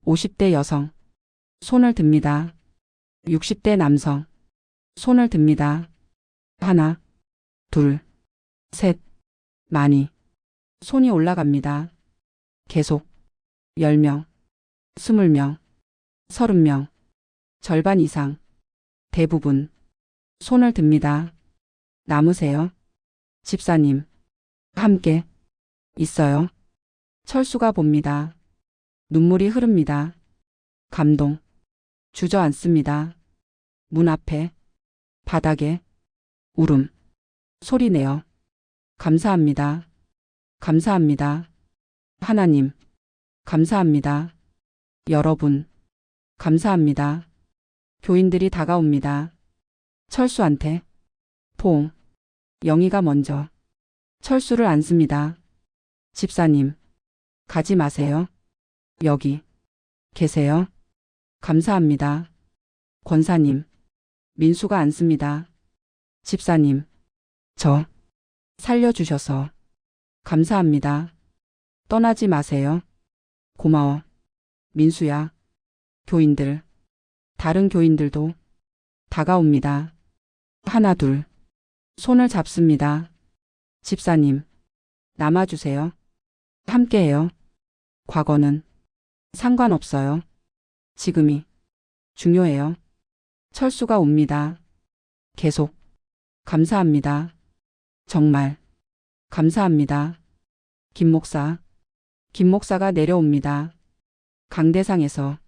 [SPEAKER 1] 50대 여성, 손을 듭니다. 60대 남성, 손을 듭니다. 하나, 둘, 셋, 많이, 손이 올라갑니다. 계속, 10명, 20명, 30명, 절반 이상, 대부분, 손을 듭니다. 남으세요. 집사님, 함께, 있어요. 철수가 봅니다. 눈물이 흐릅니다. 감동, 주저앉습니다. 문 앞에, 바닥에, 울음, 소리내어. 감사합니다. 감사합니다. 하나님, 감사합니다. 여러분, 감사합니다. 교인들이 다가옵니다. 철수한테, 포옹, 영희가 먼저, 철수를 안습니다. 집사님, 가지 마세요. 여기, 계세요. 감사합니다. 권사님, 민수가 안습니다. 집사님, 저, 살려주셔서, 감사합니다. 떠나지 마세요. 고마워. 민수야. 교인들, 다른 교인들도 다가옵니다. 하나 둘, 손을 잡습니다. 집사님, 남아주세요. 함께해요. 과거는 상관없어요. 지금이 중요해요. 철수가 옵니다. 계속, 감사합니다. 정말, 감사합니다. 김 목사가 내려옵니다. 강대상에서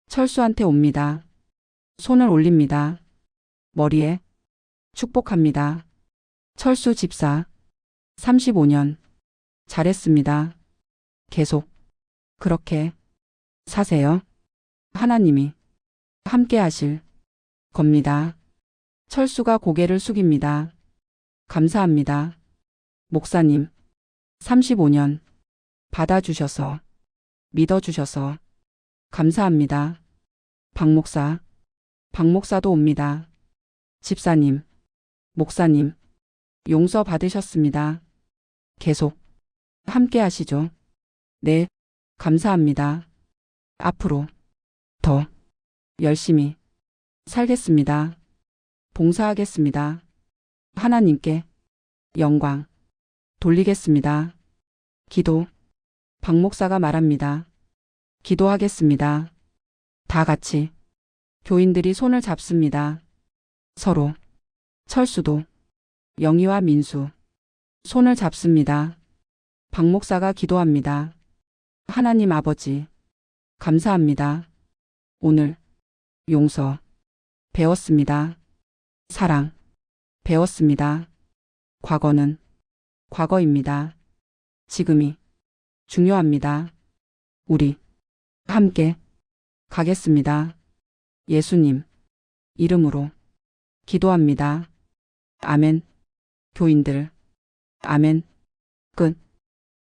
[SPEAKER 1] 철수한테 옵니다. 손을 올립니다. 머리에 축복합니다. 철수 집사, 35년, 잘했습니다. 계속, 그렇게, 사세요. 하나님이 함께 하실 겁니다. 철수가 고개를 숙입니다. 감사합니다. 목사님, 35년, 받아주셔서, 믿어주셔서, 감사합니다. 박 목사도 옵니다. 집사님, 목사님, 용서 받으셨습니다. 계속, 함께 하시죠. 네, 감사합니다. 앞으로, 더, 열심히, 살겠습니다. 봉사하겠습니다. 하나님께, 영광, 돌리겠습니다. 기도, 박 목사가 말합니다. 기도하겠습니다. 다 같이, 교인들이 손을 잡습니다. 서로, 철수도, 영희와 민수, 손을 잡습니다. 박 목사가 기도합니다. 하나님 아버지, 감사합니다. 오늘, 용서, 배웠습니다. 사랑, 배웠습니다. 과거는, 과거입니다. 지금이, 중요합니다. 우리, 함께, 가겠습니다. 예수님, 이름으로, 기도합니다. 아멘. 교인들, 아멘. 끝.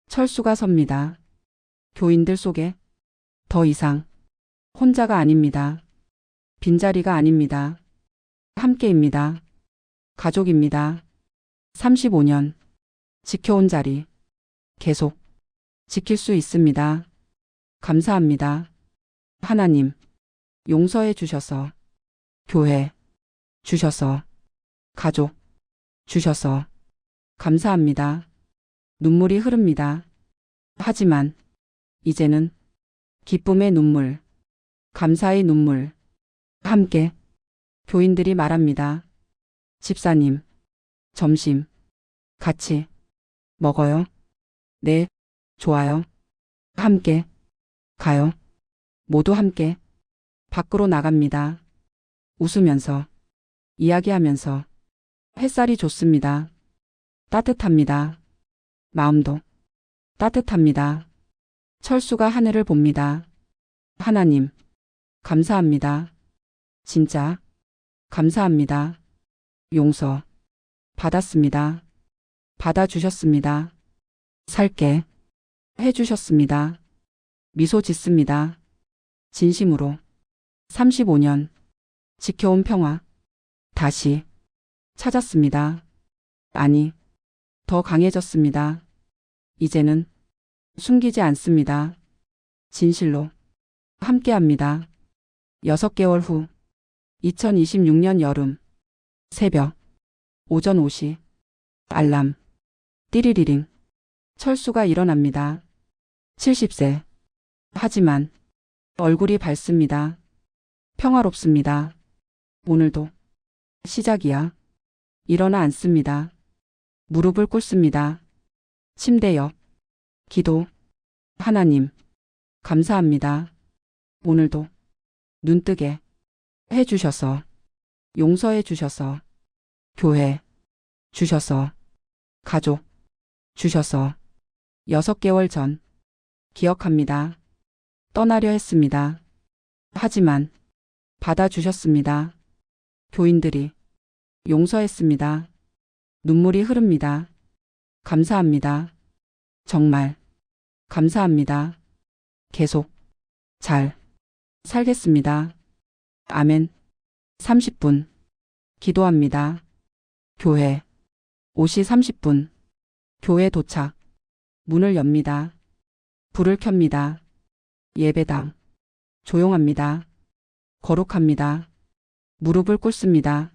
[SPEAKER 1] 철수가 섭니다. 교인들 속에, 더 이상, 혼자가 아닙니다. 빈자리가 아닙니다. 함께입니다. 가족입니다. 35년, 지켜온 자리, 계속, 지킬 수 있습니다. 감사합니다. 하나님, 용서해 주셔서, 교회, 주셔서, 가족, 주셔서, 감사합니다. 눈물이 흐릅니다. 하지만, 이제는, 기쁨의 눈물, 감사의 눈물, 함께, 교인들이 말합니다. 집사님, 점심, 같이, 먹어요? 네, 좋아요. 함께, 가요. 모두 함께, 밖으로 나갑니다. 웃으면서, 이야기하면서, 햇살이 좋습니다. 따뜻합니다. 마음도 따뜻합니다. 철수가 하늘을 봅니다. 하나님, 감사합니다. 진짜, 감사합니다. 용서. 받았습니다. 받아주셨습니다. 살게. 해주셨습니다. 미소 짓습니다. 진심으로. 35년. 지켜온 평화. 다시. 찾았습니다. 아니, 더 강해졌습니다. 이제는 숨기지 않습니다. 진실로. 함께합니다. 6개월 후. 2026년 여름. 새벽. 오전 5시. 알람. 띠리리링. 철수가 일어납니다. 70세. 하지만 얼굴이 밝습니다. 평화롭습니다. 오늘도 시작이야. 일어나 앉습니다. 무릎을 꿇습니다. 침대 옆. 기도. 하나님, 감사합니다. 오늘도 눈뜨게 해주셔서, 용서해 주셔서, 교회 주셔서, 가족 주셔서, 6개월 전 기억합니다. 떠나려 했습니다. 하지만 받아주셨습니다. 교인들이 용서했습니다. 눈물이 흐릅니다. 감사합니다. 정말 감사합니다. 계속 잘 살겠습니다. 아멘. 30분. 기도합니다. 교회. 5시 30분. 교회 도착. 문을 엽니다. 불을 켭니다. 예배당. 조용합니다. 거룩합니다. 무릎을 꿇습니다.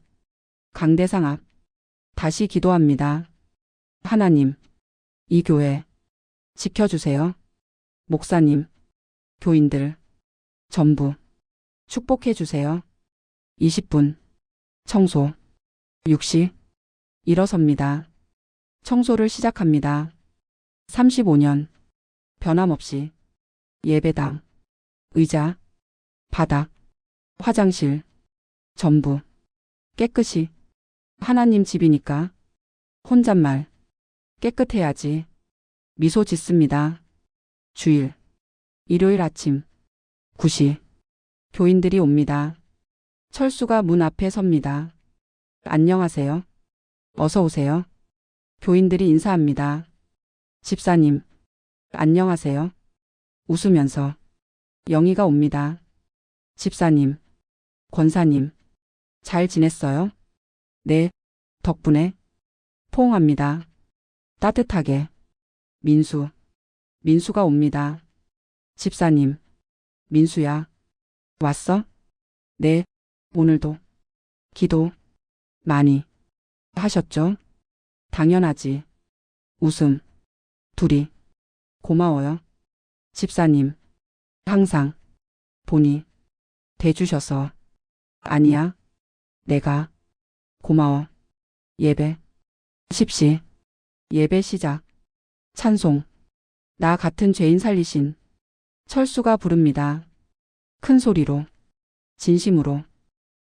[SPEAKER 1] 강대상 앞. 다시 기도합니다. 하나님, 이 교회 지켜주세요. 목사님, 교인들 전부 축복해 주세요. 20분. 청소. 6시. 일어섭니다. 청소를 시작합니다. 35년. 변함없이. 예배당. 의자. 바닥. 화장실. 전부 깨끗이. 하나님 집이니까 혼잣말. 깨끗해야지. 미소 짓습니다. 주일. 일요일 아침. 9시. 교인들이 옵니다. 철수가 문 앞에 섭니다. 안녕하세요. 어서 오세요. 교인들이 인사합니다. 집사님, 안녕하세요. 웃으면서 영희가 옵니다. 집사님, 권사님, 잘 지냈어요? 네, 덕분에. 포옹합니다. 따뜻하게. 민수가 옵니다. 집사님, 민수야, 왔어? 네, 오늘도 기도 많이 하셨죠? 당연하지. 웃음. 둘이. 고마워요. 집사님, 항상 본이 돼주셔서. 아니야, 내가 고마워. 예배. 10시. 예배 시작. 찬송. 나 같은 죄인 살리신 철수가 부릅니다. 큰 소리로. 진심으로.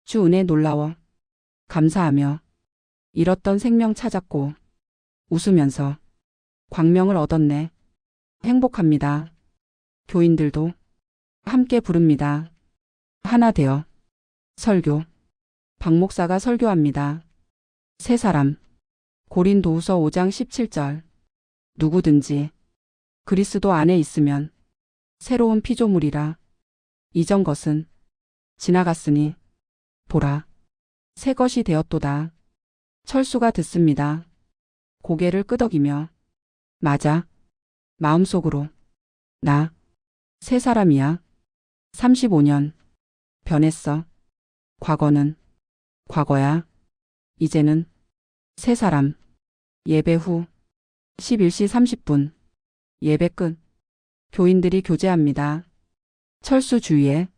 [SPEAKER 1] 주 은혜 놀라워. 감사하며. 잃었던 생명 찾았고. 웃으면서. 광명을 얻었네. 행복합니다. 교인들도 함께 부릅니다. 하나 되어. 설교. 박 목사가 설교합니다. 세 사람. 고린도후서 5장 17절. 누구든지 그리스도 안에 있으면 새로운 피조물이라. 이전 것은 지나갔으니 보라, 새 것이 되었도다. 철수가 듣습니다. 고개를 끄덕이며. 맞아. 마음속으로. 나 새 사람이야. 35년. 변했어. 과거는 과거야. 이제는 새 사람. 예배 후. 11시 30분. 예배 끝. 교인들이 교제합니다. 철수 주위에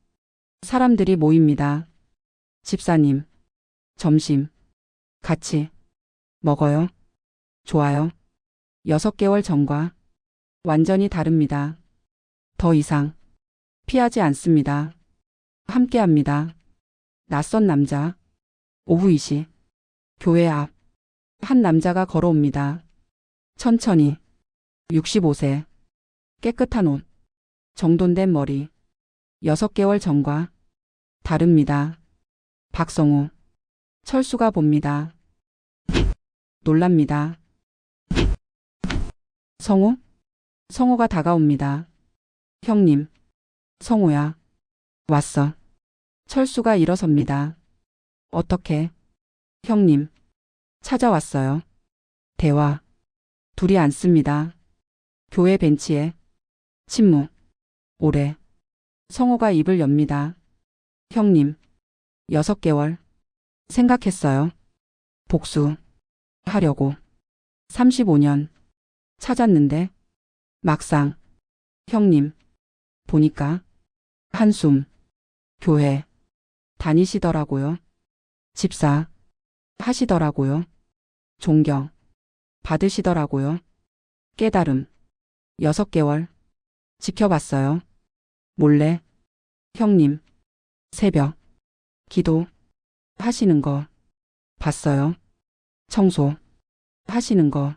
[SPEAKER 1] 사람들이 모입니다. 집사님, 점심 같이 먹어요? 좋아요. 6개월 전과 완전히 다릅니다. 더 이상 피하지 않습니다. 함께합니다. 낯선 남자. 오후 2시. 교회 앞. 한 남자가 걸어옵니다. 천천히. 65세. 깨끗한 옷. 정돈된 머리. 6개월 전과 다릅니다. 박성우. 철수가 봅니다. 놀랍니다. 성우? 성우가 다가옵니다. 형님. 성우야. 왔어. 철수가 일어섭니다. 어떻게? 형님. 찾아왔어요. 대화. 둘이 앉습니다. 교회 벤치에. 침묵. 오래. 성우가 입을 엽니다. 형님. 6개월. 생각했어요. 복수. 하려고. 35년. 찾았는데. 막상. 형님. 보니까. 한숨. 교회. 다니시더라고요. 집사. 하시더라고요. 존경. 받으시더라고요. 깨달음. 6개월. 지켜봤어요. 몰래. 형님. 새벽. 기도. 하시는 거. 봤어요. 청소. 하시는 거.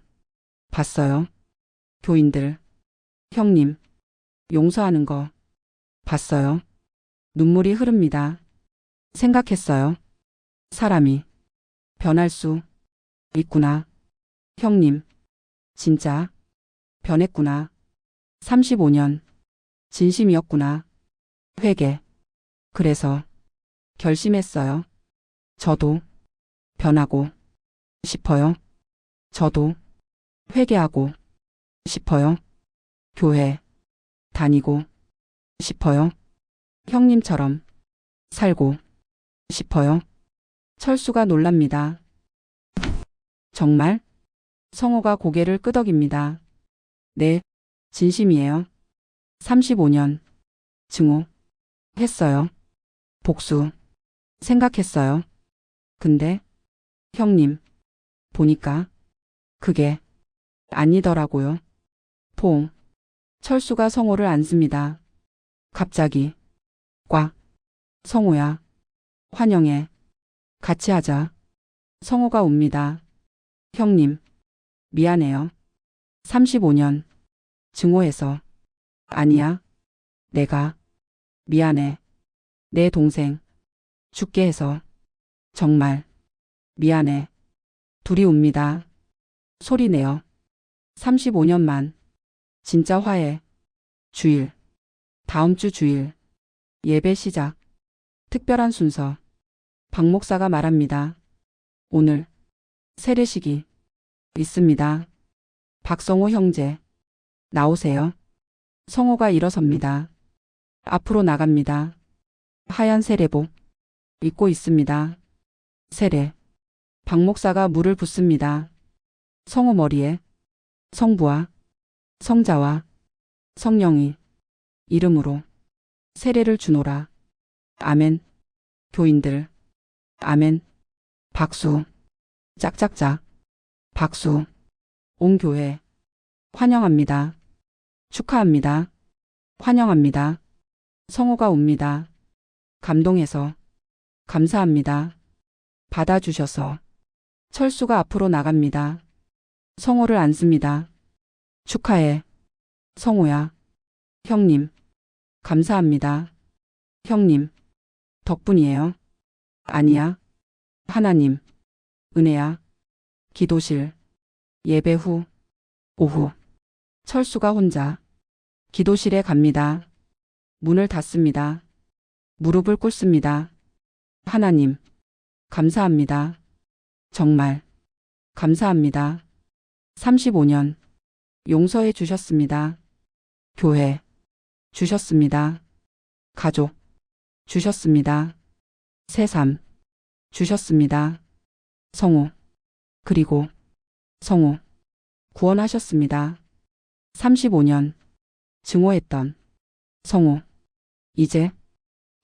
[SPEAKER 1] 봤어요. 교인들. 형님. 용서하는 거. 봤어요. 눈물이 흐릅니다. 생각했어요. 사람이 변할 수 있구나. 형님. 진짜 변했구나. 35년. 진심이었구나. 회개. 그래서 결심했어요. 저도 변하고 싶어요. 저도 회개하고 싶어요. 교회 다니고 싶어요. 형님처럼 살고 싶어요. 철수가 놀랍니다. 정말? 성우가 고개를 끄덕입니다. 네, 진심이에요. 35년. 증오. 했어요. 복수. 생각했어요. 근데, 형님. 보니까, 그게, 아니더라고요. 포옹. 철수가 성우를 안습니다. 갑자기, 꽉. 성우야. 환영해. 같이 하자. 성우가 웁니다. 형님. 미안해요. 35년. 증오해서. 아니야. 내가. 미안해. 내 동생. 죽게 해서. 정말. 미안해. 둘이 웁니다. 소리내요. 35년만. 진짜 화해. 주일. 다음 주 주일. 예배 시작. 특별한 순서. 박 목사가 말합니다. 오늘. 세례식이. 있습니다. 박성호 형제. 나오세요. 성호가 일어섭니다. 앞으로 나갑니다. 하얀 세례복. 입고 있습니다. 세례. 박 목사가 물을 붓습니다. 성호 머리에. 성부와 성자와 성령이 이름으로 세례를 주노라. 아멘. 교인들. 아멘. 박수. 짝짝짝. 박수. 온 교회. 환영합니다. 축하합니다. 환영합니다. 성호가 웁니다. 감동해서. 감사합니다. 받아주셔서. 철수가 앞으로 나갑니다. 성호를 안습니다. 축하해. 성호야. 형님. 감사합니다. 형님. 덕분이에요. 아니야. 하나님. 은혜야. 기도실. 예배 후. 오후. 철수가 혼자. 기도실에 갑니다. 문을 닫습니다. 무릎을 꿇습니다. 하나님. 감사합니다. 정말. 감사합니다. 35년. 용서해 주셨습니다. 교회. 주셨습니다. 가족. 주셨습니다. 새삼. 주셨습니다. 성우. 그리고 성우. 구원하셨습니다. 35년. 증오했던 성우. 이제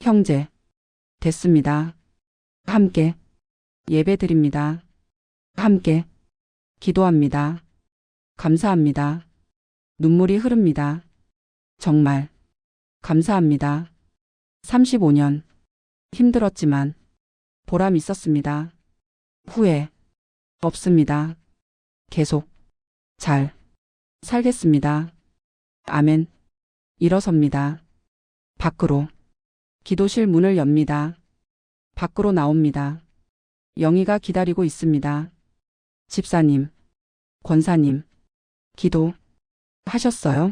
[SPEAKER 1] 형제. 됐습니다. 함께 예배드립니다. 함께 기도합니다. 감사합니다. 눈물이 흐릅니다. 정말 감사합니다. 35년. 힘들었지만 보람 있었습니다. 후회 없습니다. 계속 잘 살겠습니다. 아멘. 일어섭니다. 밖으로. 기도실 문을 엽니다. 밖으로 나옵니다. 영희가 기다리고 있습니다. 집사님, 권사님, 기도 하셨어요?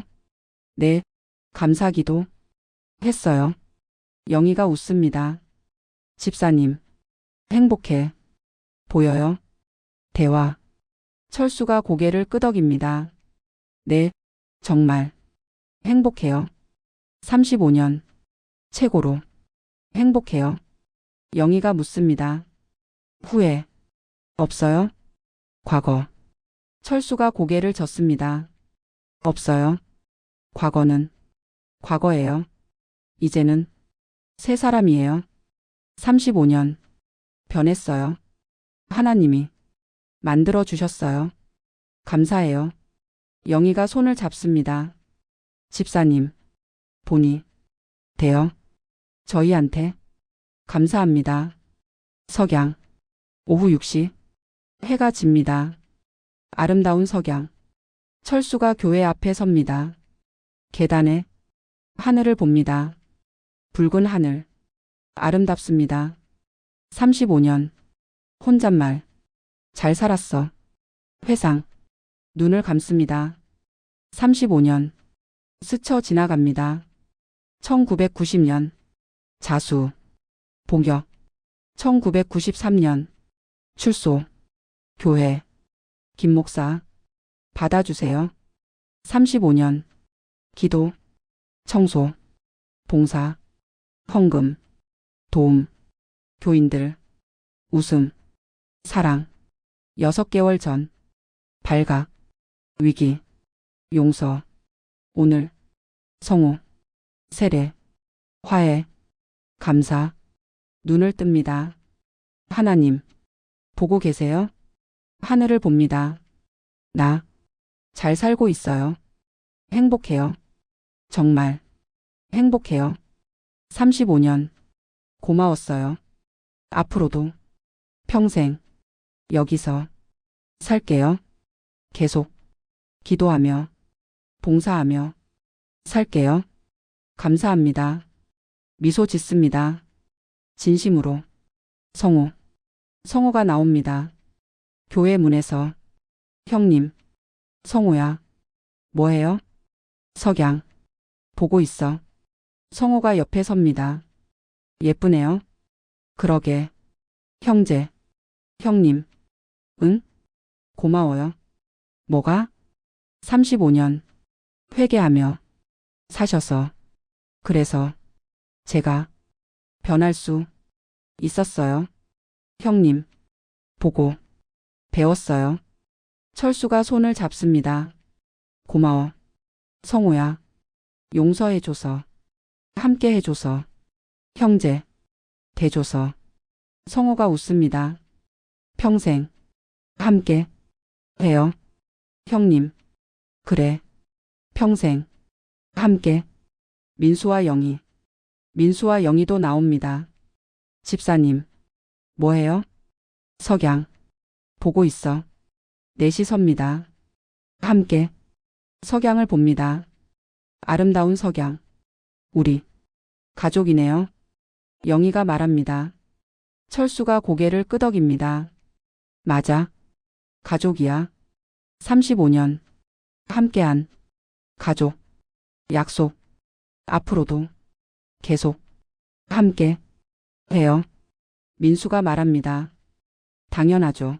[SPEAKER 1] 네, 감사기도 했어요. 영희가 웃습니다. 집사님, 행복해 보여요? 대화. 철수가 고개를 끄덕입니다. 네, 정말 행복해요. 35년 최고로 행복해요. 영희가 묻습니다. 후회 없어요? 과거. 철수가 고개를 젓습니다. 없어요. 과거는 과거예요. 이제는 새 사람이에요. 35년 변했어요. 하나님이 만들어 주셨어요. 감사해요. 영희가 손을 잡습니다. 집사님, 본이 돼요. 저희한테 감사합니다. 석양. 오후 6시. 해가 집니다. 아름다운 석양. 철수가 교회 앞에 섭니다. 계단에 하늘을 봅니다. 붉은 하늘. 아름답습니다. 35년. 혼잣말. 잘 살았어. 회상. 눈을 감습니다. 35년. 스쳐 지나갑니다. 1990년. 자수. 복역. 1993년. 출소. 교회. 김 목사. 받아주세요. 35년. 기도. 청소. 봉사. 헌금. 도움. 교인들. 웃음. 사랑. 6개월 전. 발각. 위기. 용서. 오늘. 성호. 세례. 화해. 감사. 눈을 뜹니다. 하나님. 보고 계세요? 하늘을 봅니다. 나. 잘 살고 있어요. 행복해요. 정말. 행복해요. 35년. 고마웠어요. 앞으로도. 평생. 여기서. 살게요. 계속. 기도하며. 봉사하며. 살게요. 감사합니다. 미소 짓습니다. 진심으로. 성호. 성호가 나옵니다. 교회 문에서. 형님. 성호야. 뭐해요? 석양. 보고 있어. 성호가 옆에 섭니다. 예쁘네요. 그러게. 형제. 형님. 응? 고마워요. 뭐가? 35년. 회개하며. 사셔서. 그래서. 제가. 변할 수. 있었어요. 형님. 보고. 배웠어요. 철수가 손을 잡습니다. 고마워. 성호야. 용서해줘서. 함께 해줘서. 형제. 돼줘서. 성호가 웃습니다. 평생. 함께. 해요. 형님. 그래. 평생. 함께. 민수와 영희. 민수와 영희도 나옵니다. 집사님. 뭐해요? 석양. 보고 있어. 넷이 섭니다. 함께. 석양을 봅니다. 아름다운 석양. 우리. 가족이네요. 영희가 말합니다. 철수가 고개를 끄덕입니다. 맞아. 가족이야. 35년. 함께한. 가족. 약속. 앞으로도. 계속. 함께. 해요. 민수가 말합니다. 당연하죠.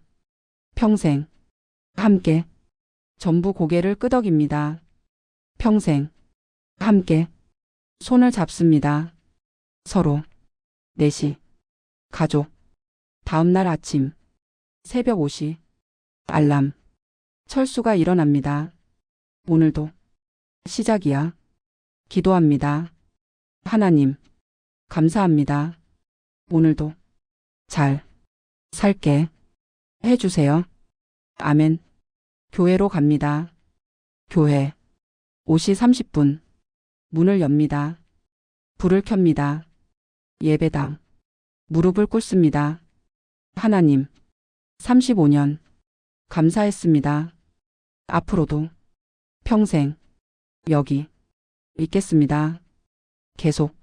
[SPEAKER 1] 평생. 함께. 전부 고개를 끄덕입니다. 평생. 함께. 손을 잡습니다. 서로. 넷이. 가족. 다음날 아침. 새벽 5시. 알람. 철수가 일어납니다. 오늘도. 시작이야. 기도합니다. 하나님. 감사합니다. 오늘도. 잘. 살게. 해주세요. 아멘. 교회로 갑니다. 교회. 5시 30분. 문을 엽니다. 불을 켭니다. 예배당. 무릎을 꿇습니다. 하나님. 35년. 감사했습니다. 앞으로도. 평생. 여기. 있겠습니다. 계속.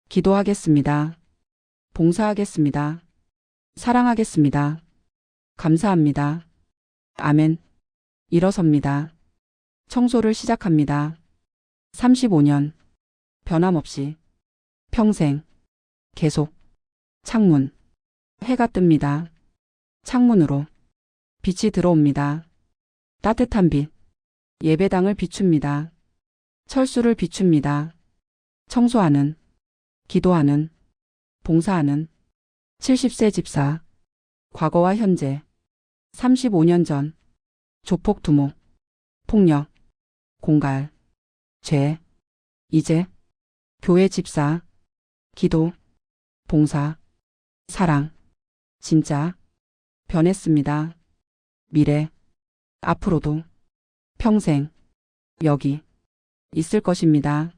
[SPEAKER 1] 기도하겠습니다. 봉사하겠습니다. 사랑하겠습니다. 감사합니다. 아멘. 일어섭니다. 청소를 시작합니다. 35년. 변함없이. 평생. 계속. 창문. 해가 뜹니다. 창문으로. 빛이 들어옵니다. 따뜻한 빛. 예배당을 비춥니다. 철수를 비춥니다. 청소하는. 기도하는. 봉사하는. 70세 집사. 과거와 현재. 35년 전. 조폭 두목. 폭력. 공갈. 죄. 이제. 교회 집사. 기도. 봉사. 사랑. 진짜. 변했습니다. 미래. 앞으로도. 평생. 여기. 있을 것입니다.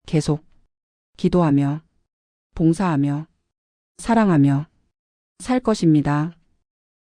[SPEAKER 1] 계속. 기도하며. 봉사하며. 사랑하며. 살 것입니다.